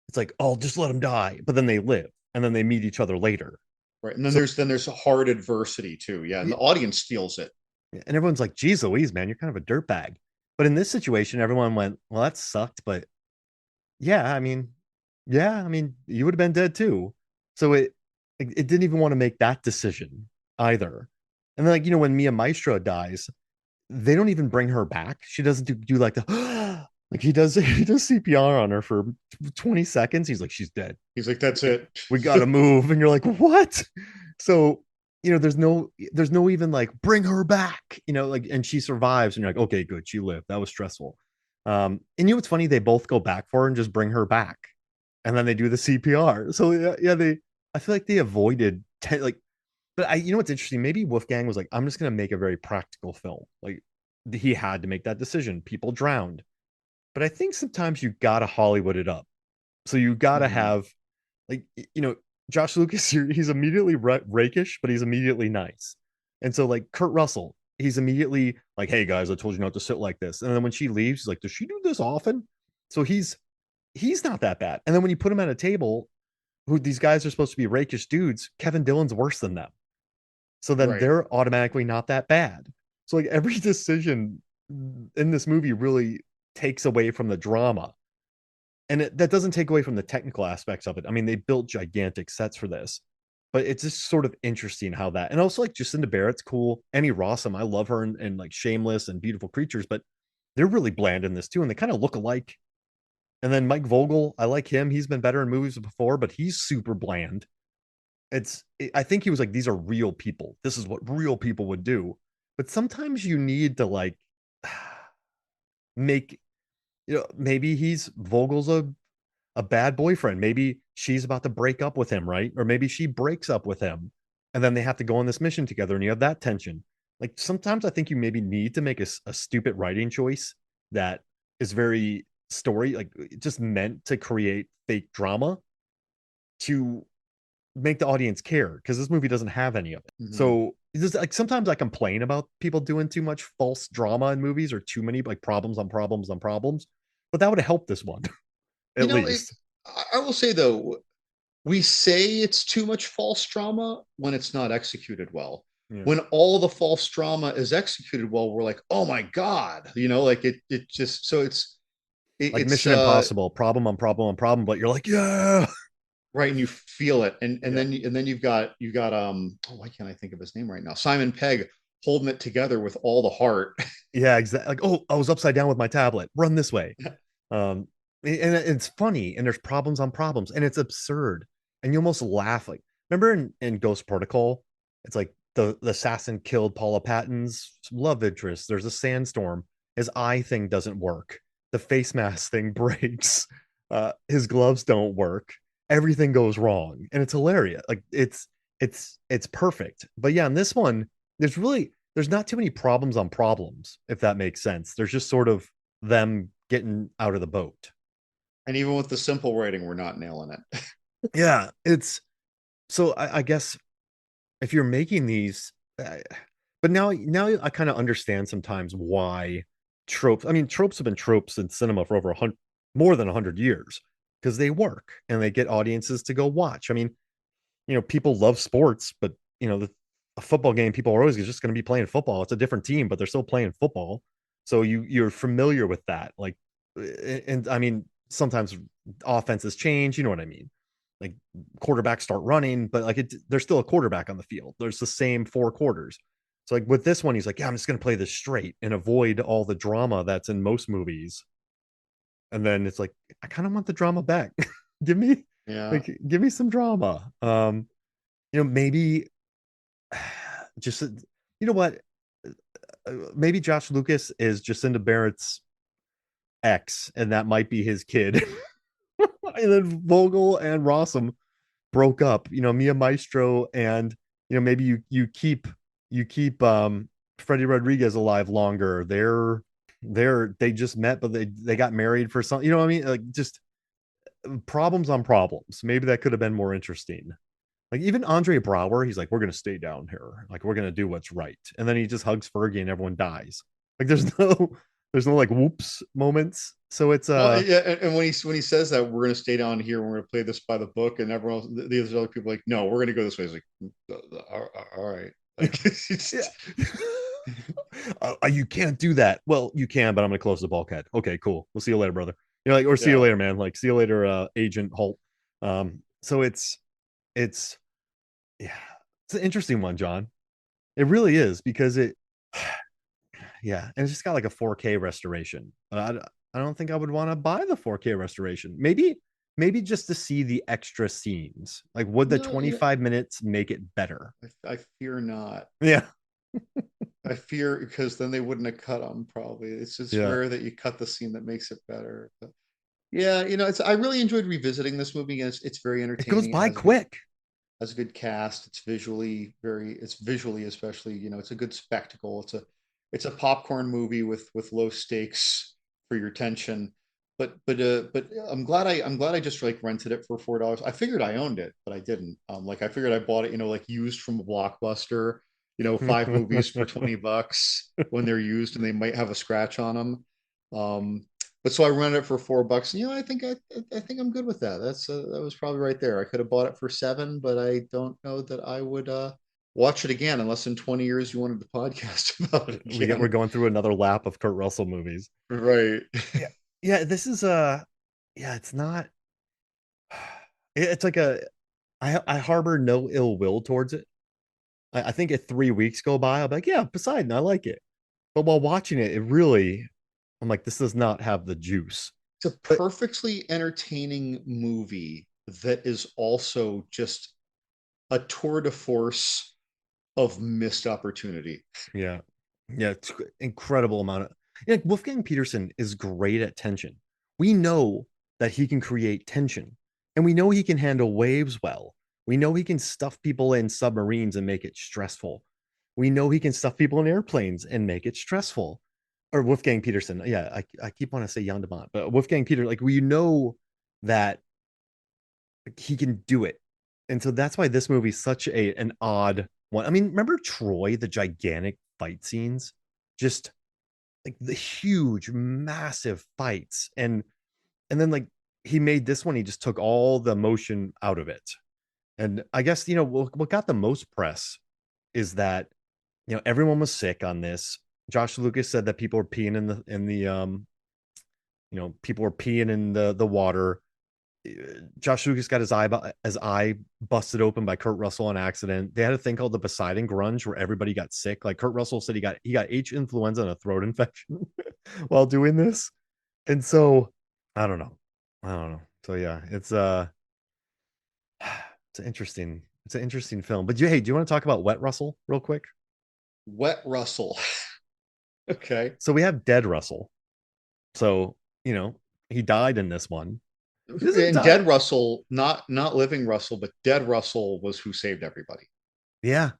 it's like, oh, just let them die, but then they live and then they meet each other later. Right. And So then there's hard adversity too. Yeah. And yeah, the audience feels it. and everyone's like, geez Louise, man, you're kind of a dirtbag. But in this situation, everyone went, well, that sucked, but yeah, I mean, you would have been dead too. So it didn't even want to make that decision either. And then, like, when Mia Maestro dies, they don't even bring her back. She doesn't do like the like he does CPR on her for 20 seconds. He's like, she's dead. He's like, that's it. We gotta move. And you're like, what? So, there's no even like bring her back, like, and she survives, and you're like, okay, good, she lived. That was stressful. And what's funny? They both go back for her and just bring her back. And then they do the CPR. So yeah, I feel like they avoided like, but what's interesting? Maybe Wolfgang was like, I'm just gonna make a very practical film. Like, he had to make that decision. People drowned, but I think sometimes you gotta Hollywood it up. So you gotta Mhm. have, like, Josh Lucas. He's immediately rakish, but he's immediately nice. And so, like, Kurt Russell, he's immediately like, hey guys, I told you not to sit like this. And then when she leaves, he's like, does she do this often? So he's not that bad. And then when you put him at a table, who these guys are supposed to be rakish dudes, Kevin Dillon's worse than them. So then Right. they're automatically not that bad. So, like, every decision in this movie really takes away from the drama. And that doesn't take away from the technical aspects of it. I mean, they built gigantic sets for this, but it's just sort of interesting how that, and also like Jacinda Barrett's cool. Emmy Rossum, I love her, and like Shameless and Beautiful Creatures, but they're really bland in this too, and they kind of look alike. And then Mike Vogel, I like him. He's been better in movies before, but he's super bland. I think he was like, these are real people. This is what real people would do. But sometimes you need to like make, maybe he's Vogel's a bad boyfriend. Maybe she's about to break up with him, right? Or maybe she breaks up with him and then they have to go on this mission together and you have that tension. Like, sometimes I think you maybe need to make a stupid writing choice that is very story, like, just meant to create fake drama to make the audience care, because this movie doesn't have any of it. Mhm. So just like, sometimes I complain about people doing too much false drama in movies, or too many like problems on problems on problems, but that would have helped this one You at know, least. I will say though, we say it's too much false drama when it's not executed well. Yeah. When all the false drama is executed well, we're like, oh my God, you know, like it just so Like it's Mission Impossible, problem on problem on problem, but you're like, yeah, right, and you feel it, yeah, and then you got oh, why can't I think of his name right now? Simon Pegg holding it together with all the heart. yeah, exactly. Like, oh, I was upside down with my tablet. Run this way. Um, and it's funny, and there's problems on problems, and it's absurd, and you almost laugh. Like, remember in Ghost Protocol, it's like the assassin killed Paula Patton's love interest. There's a sandstorm. His eye thing doesn't work. The face mask thing breaks. His gloves don't work. Everything goes wrong, and it's hilarious. Like, it's perfect. But yeah, in this one, there's not too many problems on problems, if that makes sense. There's just sort of them getting out of the boat. And even with the simple writing, we're not nailing it. Yeah, it's so I guess if you're making these, but now I kind of understand sometimes why tropes. I mean, tropes have been tropes in cinema for over 100, more than 100 years, because they work and they get audiences to go watch. I mean, people love sports, but a football game, people are always just going to be playing football. It's a different team, but they're still playing football. So you're familiar with that. Like, and I mean, sometimes offenses change. You know what I mean? Like quarterbacks start running, but like there's still a quarterback on the field. There's the same four quarters. So like with this one, he's like, yeah, I'm just going to play this straight and avoid all the drama that's in most movies. And then it's like, I kind of want the drama back. give me Yeah. give me some drama. Maybe just what? Maybe Josh Lucas is Jacinda Barrett's ex, and that might be his kid. And then Vogel and Rossum broke up. Mia Maestro, and maybe you keep Freddie Rodriguez alive longer. They just met, but they got married for some. You know what I mean? Like just problems on problems. Maybe that could have been more interesting. Like even Andre Brower, he's like, we're gonna stay down here, like we're gonna do what's right, and then he just hugs Fergie and everyone dies. Like there's no like whoops moments. So it's Well, yeah, and when he says that we're going to stay down here, we're going to play this by the book, and everyone else, the other people are like, no, we're going to go this way. It's like, all right, like yeah. it's You can't do that. Well, you can, but I'm gonna close the bulkhead. Okay, cool. We'll see you later, brother. Like, or see you yeah. later, man. Like, see you later, Agent Holt. So it's yeah, it's an interesting one, John. It really is because yeah, and it's just got like a 4K restoration. I don't think I would want to buy the 4K restoration. Maybe just to see the extra scenes. Like, would the No, 25 minutes make it better? I fear not. Yeah, I fear because then they wouldn't have cut them. Probably it's yeah. rare that you cut the scene that makes it better. But yeah, it's I really enjoyed revisiting this movie. Again, it's very It goes entertaining. It by quick. has a good cast. It's visually especially, it's a good spectacle. It's a popcorn movie with low stakes for your attention. But I'm glad I just like rented it for $4. I figured I owned it, but I didn't. Like I figured I bought it, like used from a Blockbuster, five movies for $20 when they're used and they might have a scratch on them. But so I rented it for $4, and I think I'm good with that. That was probably right there. I could have bought it for 7, but I don't know that I would watch it again unless in 20 years you wanted to podcast about it We're again. going through another lap of Kurt Russell movies. Right. Yeah, yeah. This is yeah. It's not. It's like I harbor no ill will towards it. I think if 3 weeks go by, I'll be like, yeah, Poseidon, I like it. But while watching it, I'm like, this does not have the juice. It's a But perfectly entertaining movie that is also just a tour de force of missed opportunity. yeah, yeah, it's incredible amount of. Yeah, Wolfgang Petersen is great at tension. We know that he can create tension, and we know he can handle waves well. We know he can stuff people in submarines and make it stressful. We know he can stuff people in airplanes and make it stressful. Or Wolfgang Petersen, yeah, I keep wanting to say Jan de Bont, but Wolfgang Peter, like we know that he can do it, and so that's why this movie's such an odd one. I mean, remember Troy, the gigantic fight scenes, just like the huge, massive fights, and then like he made this one, he just took all the emotion out of it. And I guess what got the most press is that everyone was sick on this. Josh Lucas said that people were peeing in the people were peeing in the water. Josh Lucas got his eye busted open by Kurt Russell on accident. They had a thing called the Poseidon grunge where everybody got sick. Like Kurt Russell said he got H influenza and a throat infection while doing this. And so I don't know. I don't know. So yeah, it's an interesting film. But hey, do you want to talk about Wet Russell real quick? Wet Russell. Okay. So we have Dead Russell. So, you know, he died in this one. He doesn't And die. Dead Russell, not living Russell, but Dead Russell was who saved everybody Yeah.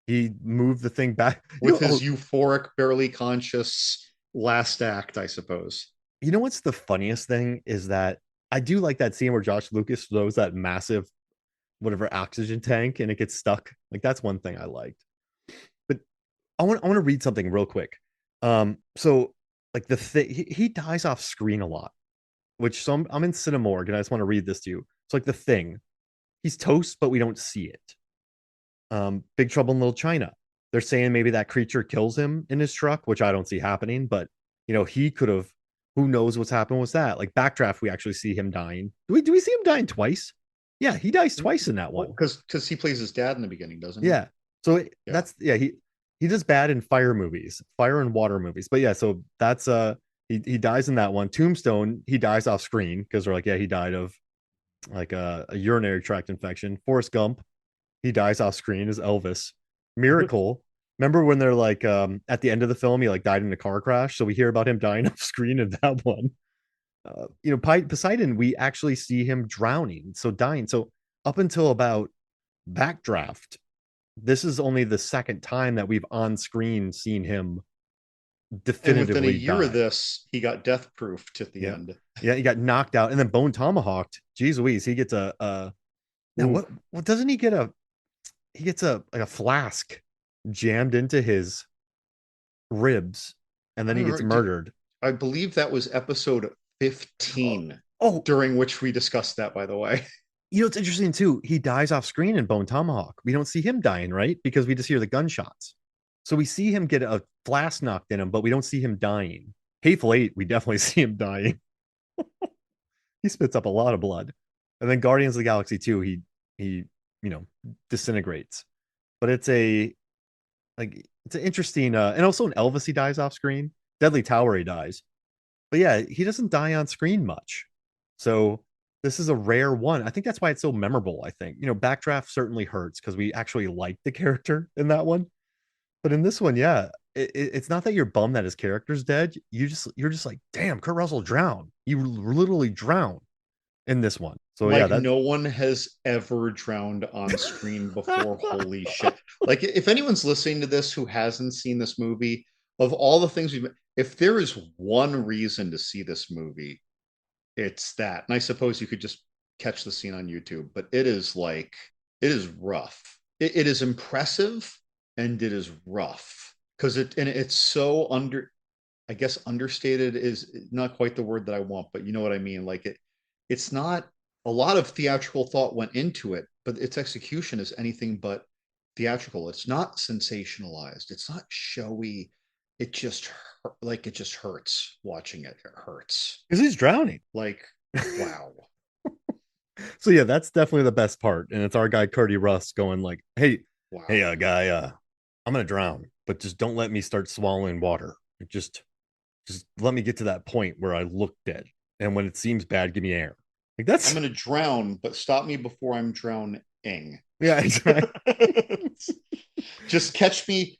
He moved the thing back. with his euphoric, barely conscious last act, I suppose. What's the funniest thing is that I do like that scene where Josh Lucas throws that massive whatever oxygen tank and it gets stuck. Like that's one thing I liked. But I want to read something real quick. So like he dies off screen a lot, which so I'm in Cinemorgue and I just want to read this to you. It's like the thing. He's toast, but we don't see it. Big Trouble in Little China. They're saying maybe that creature kills him in his truck, which I don't see happening, but he could have. Who knows what's happened with that? Like Backdraft, we actually see him dying. Do we see him dying twice? Yeah, he dies twice in that Well, one. because he plays his dad in the beginning, doesn't he? Yeah. So Yeah. that's yeah, he does bad in fire movies, fire and water movies. But yeah, so that's he dies in that one. Tombstone, he dies off screen because they're like, yeah, he died of like a urinary tract infection. Forrest Gump, he dies off screen as Elvis. Miracle. Remember when they're like at the end of the film he like died in a car crash? So we hear about him dying off screen in that one. Poseidon, we actually see him drowning, so dying. So up until about Backdraft, this is only the second time that we've on screen seen him And within a definitively year of die. this, he got death proofed at the Yeah. end. Yeah, he got knocked out and then bone tomahawked. Jeez Louise, he gets a now Ooh. what doesn't he gets a like a flask jammed into his ribs and I then he don't gets remember. murdered. I believe that was episode Oh, 15, oh, during which we discussed that, by the way. it's interesting too. He dies off screen in Bone Tomahawk. We don't see him dying, right? Because we just hear the gunshots. So we see him get a flask knocked in him, but we don't see him dying. Hateful Eight, we definitely see him dying. He spits up a lot of blood. And then Guardians of the Galaxy 2, he you know disintegrates. But it's an interesting and also in Elvis he dies off screen. Deadly Tower he dies. But yeah, he doesn't die on screen much. So this is a rare one. I think that's why it's so memorable. I think Backdraft certainly hurts because we actually like the character in that one, but in this one, yeah, it's not that you're bummed that his character's dead. You're just like, damn, Kurt Russell drowned. You literally drowned in this one. So yeah, Like that no one has ever drowned on screen before. Holy shit. Like if anyone's listening to this who hasn't seen this movie, of all the things if there is one reason to see this movie, it's that. And I suppose you could just catch the scene on YouTube, but it is rough. It is impressive and it is rough because it's so I guess understated is not quite the word that I want, but you know what I mean. It's not a lot of theatrical thought went into it, but its execution is anything but theatrical. It's not sensationalized. It's not showy. It just it just hurts watching it. It hurts. because he's drowning. Like wow, So yeah, that's definitely the best part, and it's our guy Curdy Russ going like, hey, wow. guy, I'm gonna drown, but just don't let me start swallowing water. Just let me get to that point where I look dead. And when it seems bad, give me air. Like I'm that's gonna drown, but stop me before I'm drowning. yeah, exactly. Just catch me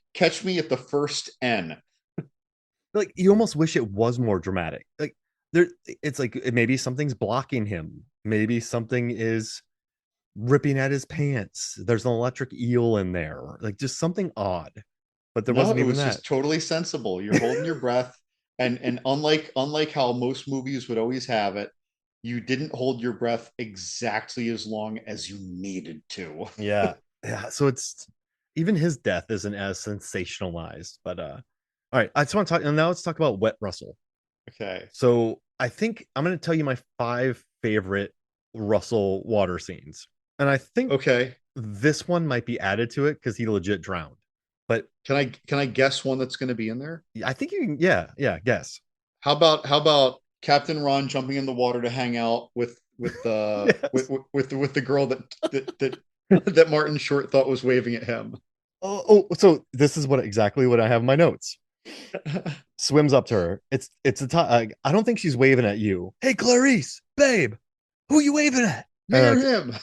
at the first N. Like you almost wish it was more dramatic. Like there it's like maybe something's blocking him. Maybe something is ripping at his pants. There's an electric eel in there. Like just something odd. But there No, wasn't it even was that. just totally sensible. You're holding your breath, and unlike how most movies would always have it, you didn't hold your breath exactly as long as you needed to. Yeah. Yeah. So it's even his death isn't as sensationalized. But all right. I just want to talk and now let's talk about Wet Russell. Okay. So I think I'm going to tell you my five favorite Russell water scenes. And I think Okay. this one might be added to it because he legit drowned. But Can I guess one that's going to be in there? I think you can, yeah, yeah, guess. How about Captain Ron jumping in the water to hang out Yes. with the girl that Martin Short thought was waving at him. So this is exactly what I have in my notes. Swims up to her. It's a time. I don't think she's waving at you. Hey, Clarice, babe, who you waving at? Me or him?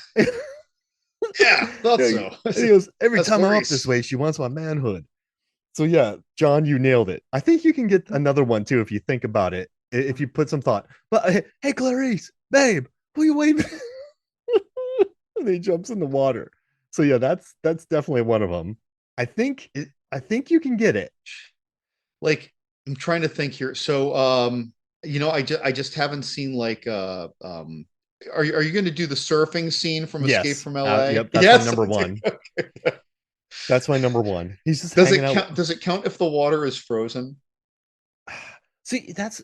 Yeah, thought Yeah, so. and he goes, every That's time I'm up this Clarice. way, she wants my manhood. So yeah, John, you nailed it. I think you can get another one too if you think about it, if you put some thought. But hey, Clarice, babe, who you waving? And he jumps in the water. So yeah, that's definitely one of them. I think It, I think you can get it. like I'm trying to think here. So I just haven't seen are you going to do the surfing scene from Escape Yes. from LA? Yep. That's my Yes. number one. That's my number one. He's just Does hanging it out. count? Does it count if the water is frozen? See, that's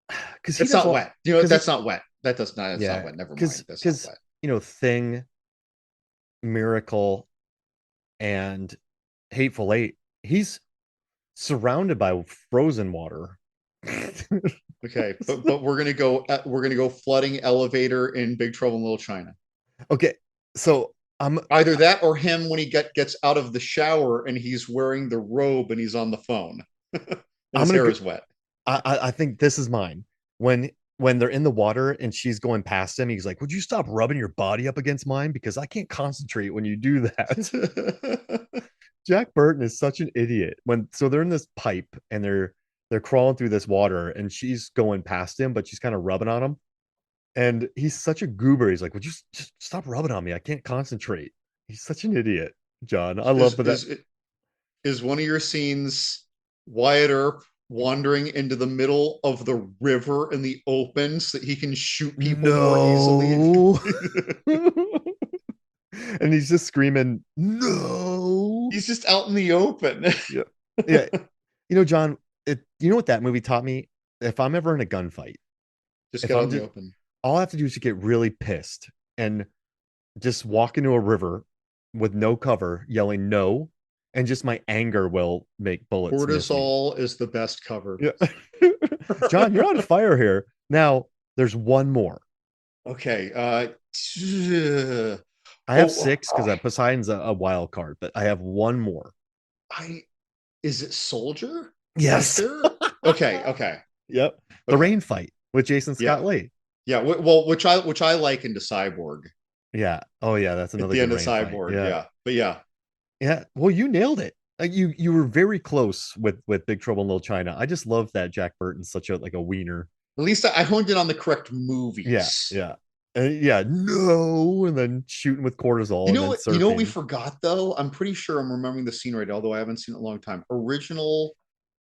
because he It's does not all, wet. You know, because that's not wet. That does not. It's not yeah, wet. Never because mind. That's not wet. Thing, Miracle, and Hateful Eight, he's surrounded by frozen water. Okay, but we're gonna go flooding elevator in Big Trouble in Little China. Okay, so I'm Either that or him when he gets out of the shower and he's wearing the robe and he's on the phone and I'm his gonna hair go, is wet. I think this is mine. When they're in the water and she's going past him, he's like, "Would you stop rubbing your body up against mine? Because I can't concentrate when you do that." Jack Burton is such an idiot. They're in this pipe and they're crawling through this water and she's going past him, but she's kind of rubbing on him. And he's such a goober. He's like, "Would you just stop rubbing on me? I can't concentrate." He's such an idiot, John. I love is that. is is one of your scenes Wyatt Earp wandering into the middle of the river in the open so that he can shoot people more easily? No. And he's just screaming, "No!" He's just out in the open. Yeah, yeah. John, you know what that movie taught me? If I'm ever in a gunfight, Just if get out I'm in the just open. all I have to do is to get really pissed and just walk into a river with no cover, yelling "no," and just my anger will make bullets miss me. Cortisol is the best cover. Yeah. John, you're on fire here. Now, there's one more. Okay. I have Oh, six because Poseidon's a wild card, but I have one more. I is it Soldier? Is Yes. there? Okay, okay, Yep. The okay. rain fight with Jason Scott Yeah, Lee. yeah. Well, which I liken to Cyborg Yeah. Oh yeah, that's at another the good end of rain fight. Cyborg. Yeah. Yeah, but yeah. Yeah. Well, you nailed it. You were very close with Big Trouble in Little China. I just love that Jack Burton's such a like a wiener. At least I honed in on the correct Yeah. movies. Yeah. Yeah. No. And then shooting with cortisol You and know then what? You know what we surfing. forgot though. I'm pretty sure I'm remembering the scene right, although I haven't seen it in a long time. Original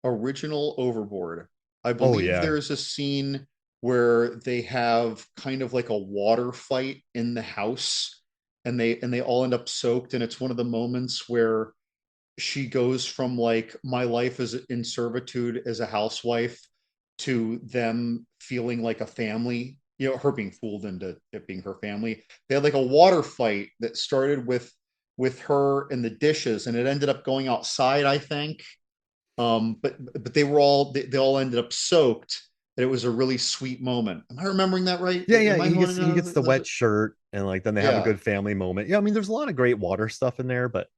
Overboard. I Oh believe yeah. there's a scene where they have kind of like a water fight in the house, and they all end up soaked. And it's one of the moments where she goes from like my life as in servitude as a housewife to them feeling like a family, her being fooled into it being her family. They had like a water fight that started with her and the dishes, and it ended up going outside, I think. But they all ended up soaked, and it was a really sweet moment. Am I remembering that right? Yeah, yeah. Am I honing He gets the on? wet shirt and like then they have a Yeah. good family moment. Yeah, I mean there's a lot of great water stuff in there, but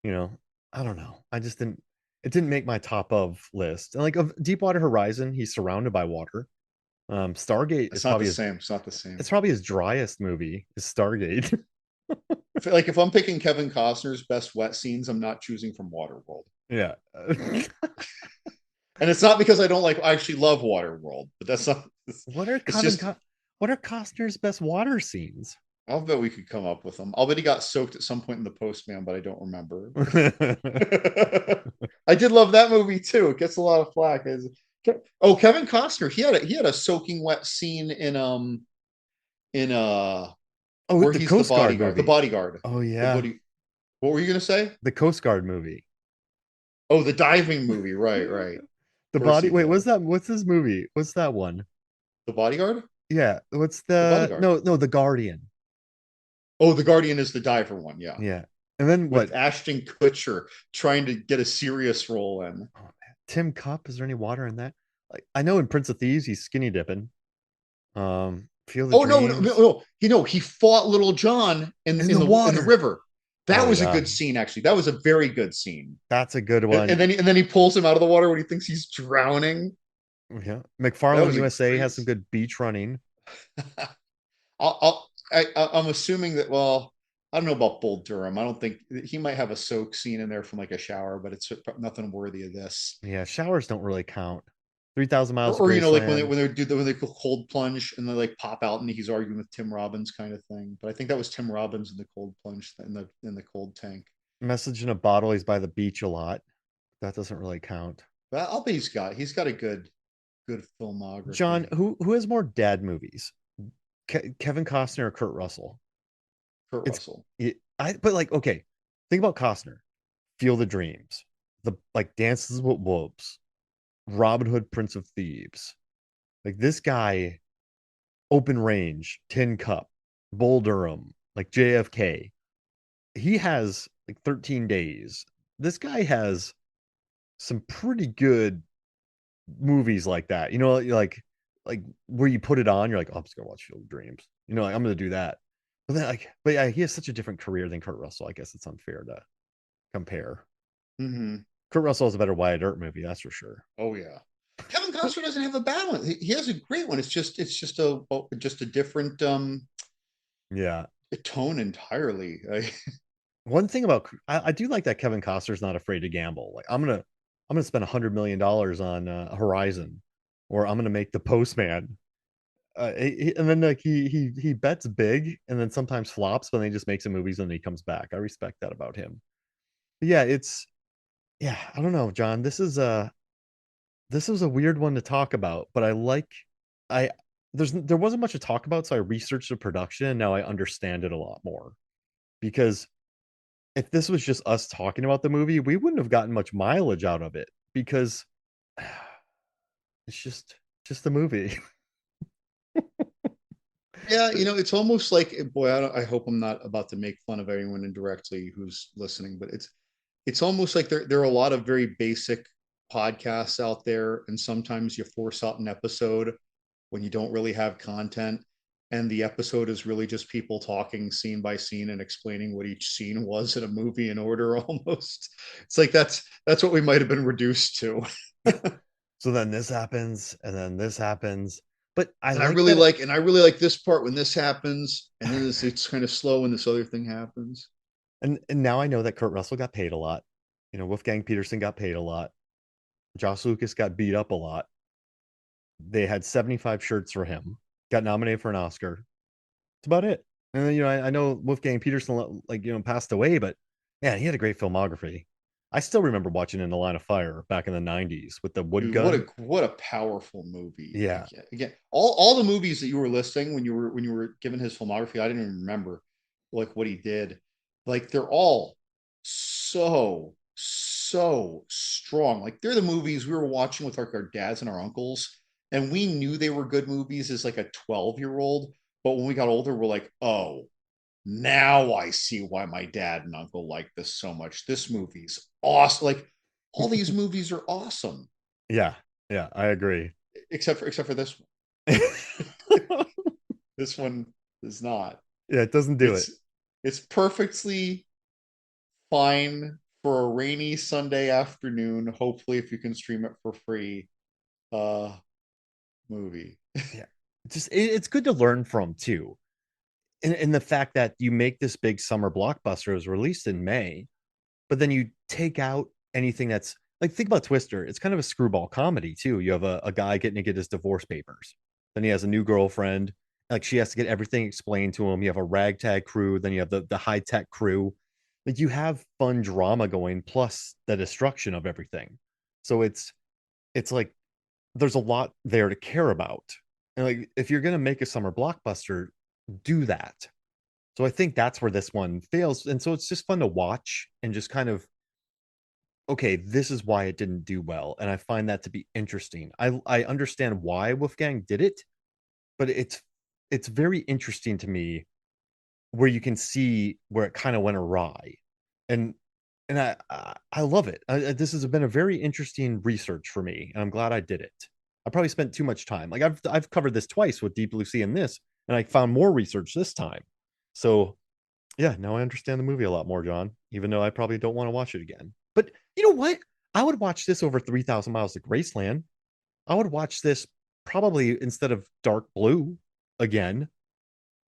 you know, I don't know. It didn't make my top of list. And like of Deepwater Horizon, he's surrounded by water. Stargate is It's not the same. It's not the same. it's probably his driest movie is Stargate. Like if I'm picking Kevin Costner's best wet scenes, I'm not choosing from Waterworld. Yeah. And it's not because I don't like I actually love Waterworld, but that's not what are it's just what are Costner's best water scenes? I'll bet we could come up with them. I'll bet he got soaked at some point in the Postman, but I don't remember. I did love that movie too. It gets a lot of flack. Oh, Kevin Costner, he had a soaking wet scene in Oh, where the he's the Coast Guard bodyguard. The movie. bodyguard. Oh The yeah. buddy. What were you gonna say? The Coast Guard movie. Oh, the diving movie. Right, right. Of The course body he wait, did. what's this movie? What's that one? The bodyguard. Yeah, what's The the bodyguard. no, the Guardian. Oh, the Guardian is the diver one. Yeah, Yeah. And then with what? Ashton Kutcher trying to get a serious role in. Oh man. Tim Cup, is there any water in that? Like I know in Prince of Thieves he's skinny dipping. Field of Oh no, no, no, Dreams no. He fought Little John in the in the water. river. That Oh was a yeah. good scene, actually. That was a very good scene. That's a good And one. then he pulls him out of the water when he thinks he's drowning. Yeah. That McFarlane was a USA great has some scene. good beach running. I'm assuming that. Well, I don't know about Bull Durham. I don't think he might have a soak scene in there from like a shower, but it's nothing worthy of this. Yeah, showers don't really count. 3,000 Or, miles of or like Graceland. when they cold plunge and they like pop out and he's arguing with Tim Robbins kind of thing. But I think that was Tim Robbins in the cold plunge in the cold tank. Message in a bottle. He's by the beach a lot. That doesn't really count. But I'll bet he's got a good John, filmography. who has more dad movies? Kevin Costner or Kurt Russell. Kurt It's Russell. but like, okay, think about Costner. Field of Dreams, the like Dances with Wolves, Robin Hood, Prince of Thieves. Like this guy, Open Range, Tin Cup, Bull Durham, like JFK. He has like 13 days. This guy has some pretty good movies like that. You know, like where you put it on, you're like, oh, I'm just gonna watch Field of Dreams. You know, like I'm gonna do that. But then like, but yeah, he has such a different career than Kurt Russell. I guess it's unfair to compare. Hmm. Kurt Russell is a better Wyatt Earp movie, that's for sure. Oh yeah. Kevin Costner doesn't have a bad one. He has a great one. It's just a different Yeah. tone entirely. One thing about I do like that Kevin Costner's not afraid to gamble. Like I'm gonna spend $100 million on Horizon, or I'm gonna make The Postman. And then like he bets big and then sometimes flops, but then he just makes some movies and then he comes back. I respect that about him. But yeah, it's yeah, I don't know, John. This was a weird one to talk about, but I there wasn't much to talk about, so I researched the production and now I understand it a lot more. Because if this was just us talking about the movie, we wouldn't have gotten much mileage out of it because it's just a movie. Yeah, it's almost like, boy, I hope I'm not about to make fun of anyone indirectly who's listening, but it's almost like there are a lot of very basic podcasts out there, and sometimes you force out an episode when you don't really have content, and the episode is really just people talking scene by scene and explaining what each scene was in a movie in order almost. It's like that's what we might have been reduced to. Yeah. So then this happens and then this happens. But I And I like really that. like and I really like this part when this happens, and then it's kind of slow when this other thing happens. And now I know that Kurt Russell got paid a lot. You know, Wolfgang Petersen got paid a lot. Josh Lucas got beat up a lot. They had 75 shirts for him. Got nominated for an Oscar. That's about it. And then, I know Wolfgang Petersen like passed away, but yeah, he had a great filmography. I still remember watching In the Line of Fire back in the '90s with the wood Dude, what gun. a what a powerful movie. Yeah, Again, all the movies that you were listing when you were given his filmography, I didn't even remember like what he did. Like they're all so strong. Like they're the movies we were watching with like our dads and our uncles, and we knew they were good movies as like a 12-year-old. But when we got older, we're like, oh, now I see why my dad and uncle like this so much. This movie's awesome. Like all these movies are awesome yeah, yeah. I agree. except for this one. Yeah, This one is not. it doesn't do it. It's perfectly fine for a rainy Sunday afternoon. Hopefully, if you can stream it for free, uh, movie. Yeah, it's good to learn from too. And the fact that you make this big summer blockbuster, it was released in May, but then you take out anything that's like, think about Twister. It's kind of a screwball comedy too. You have a guy getting to get his divorce papers. Then he has a new girlfriend. Like she has to get everything explained to him. You have a ragtag crew. Then you have the high tech crew. Like you have fun drama going, plus the destruction of everything. So it's like there's a lot there to care about. And like if you're gonna make a summer blockbuster, do that. So I think that's where this one fails. And so it's just fun to watch and just kind of, okay, this is why it didn't do well. And I find that to be interesting. I understand why Wolfgang did it, but it's very interesting to me where you can see where it kind of went awry. And I love it. This has been a very interesting research for me, and I'm glad I did it. I probably spent too much time. Like I've covered this twice with Deep Blue Sea and this, and I found more research this time. So yeah, now I understand the movie a lot more, John, even though I probably don't want to watch it again. But you know what? I would watch this over 3,000 Miles to Graceland. I would watch this probably instead of Dark Blue again.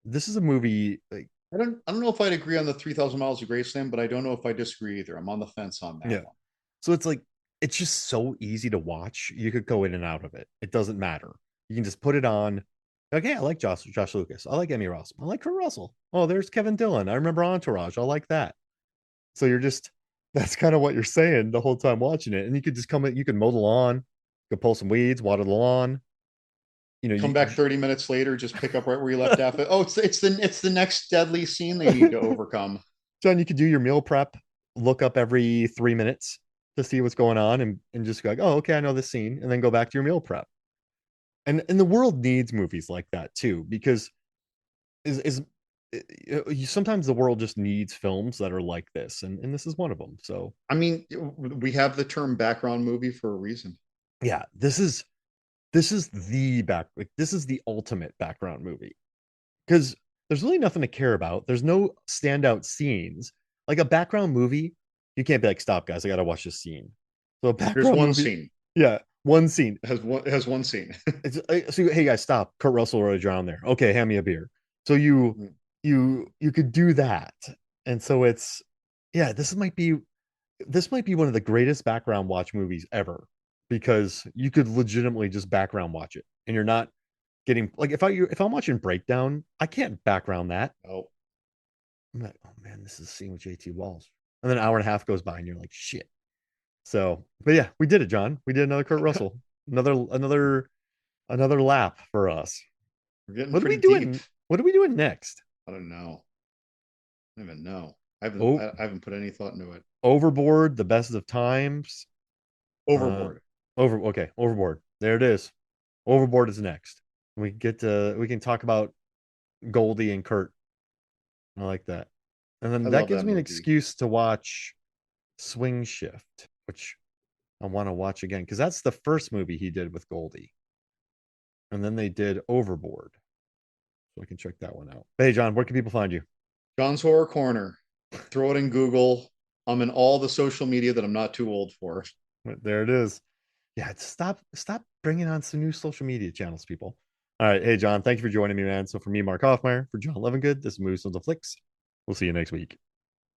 This is a movie like, I don't know if I'd agree on the 3,000 Miles of Graceland, but I don't know if I disagree either. I'm on the fence on that yeah. one. So it's like it's just so easy to watch. You could go in and out of it. It doesn't matter. You can just put it on. Okay, I like Josh Lucas. I like Emmy Rossum. I like Kurt Russell. Oh, there's Kevin Dillon. I remember Entourage. I like that. So you're just that's kind of what you're saying the whole time watching it. And you could just come in, you could mow the lawn, you could pull some weeds, water the lawn. Come back 30 minutes later, just pick up right where you left off. Oh, it's the next deadly scene they need to overcome. John, you could do your meal prep, look up every 3 minutes to see what's going on, and just go like, oh, okay, I know this scene, and then go back to your meal prep. And the world needs movies like that too, because is sometimes the world just needs films that are like this, and this is one of them. So I mean, we have the term background movie for a reason. yeah, this is the back like this is the ultimate background movie because there's really nothing to care about. There's no standout scenes. Like a background movie, you can't be like, stop, guys, I gotta watch this scene. So a Here's background one movie, scene. yeah, one scene. It has one scene. So hey guys, stop. Kurt Russell wrote a drown there. Okay, hand me a beer. So you could do that. And so it's yeah, this might be one of the greatest background watch movies ever because you could legitimately just background watch it and you're not getting like if I'm watching Breakdown, I can't background that. Oh, I'm like, oh man, this is a scene with JT Walls. And then an hour and a half goes by and you're like, shit. So, but yeah, we did it, John. We did another Kurt Russell. Another lap for us. we're getting What are we pretty deep. doing? What are we doing next? I don't know. I don't even know. I haven't Oh, I, I haven't put any thought into it. Overboard, the best of times. Uh, Overboard. Overboard. There it is. Overboard is next. We can talk about Goldie and Kurt. I like that. And I then that love gives that me an movie. excuse to watch Swing Shift, which I want to watch again because that's the first movie he did with Goldie. And then they did Overboard. So I can check that one out. Hey John, where can people find you? John's Horror Corner. Throw it in Google. I'm in all the social media that I'm not too old for. There it is. Yeah, stop bringing on some new social media channels, people. All right, hey John, thank you for joining me, man. So for me, Mark Hoffmeyer, for John Levengood, this is Movies on the Flicks. We'll see you next week.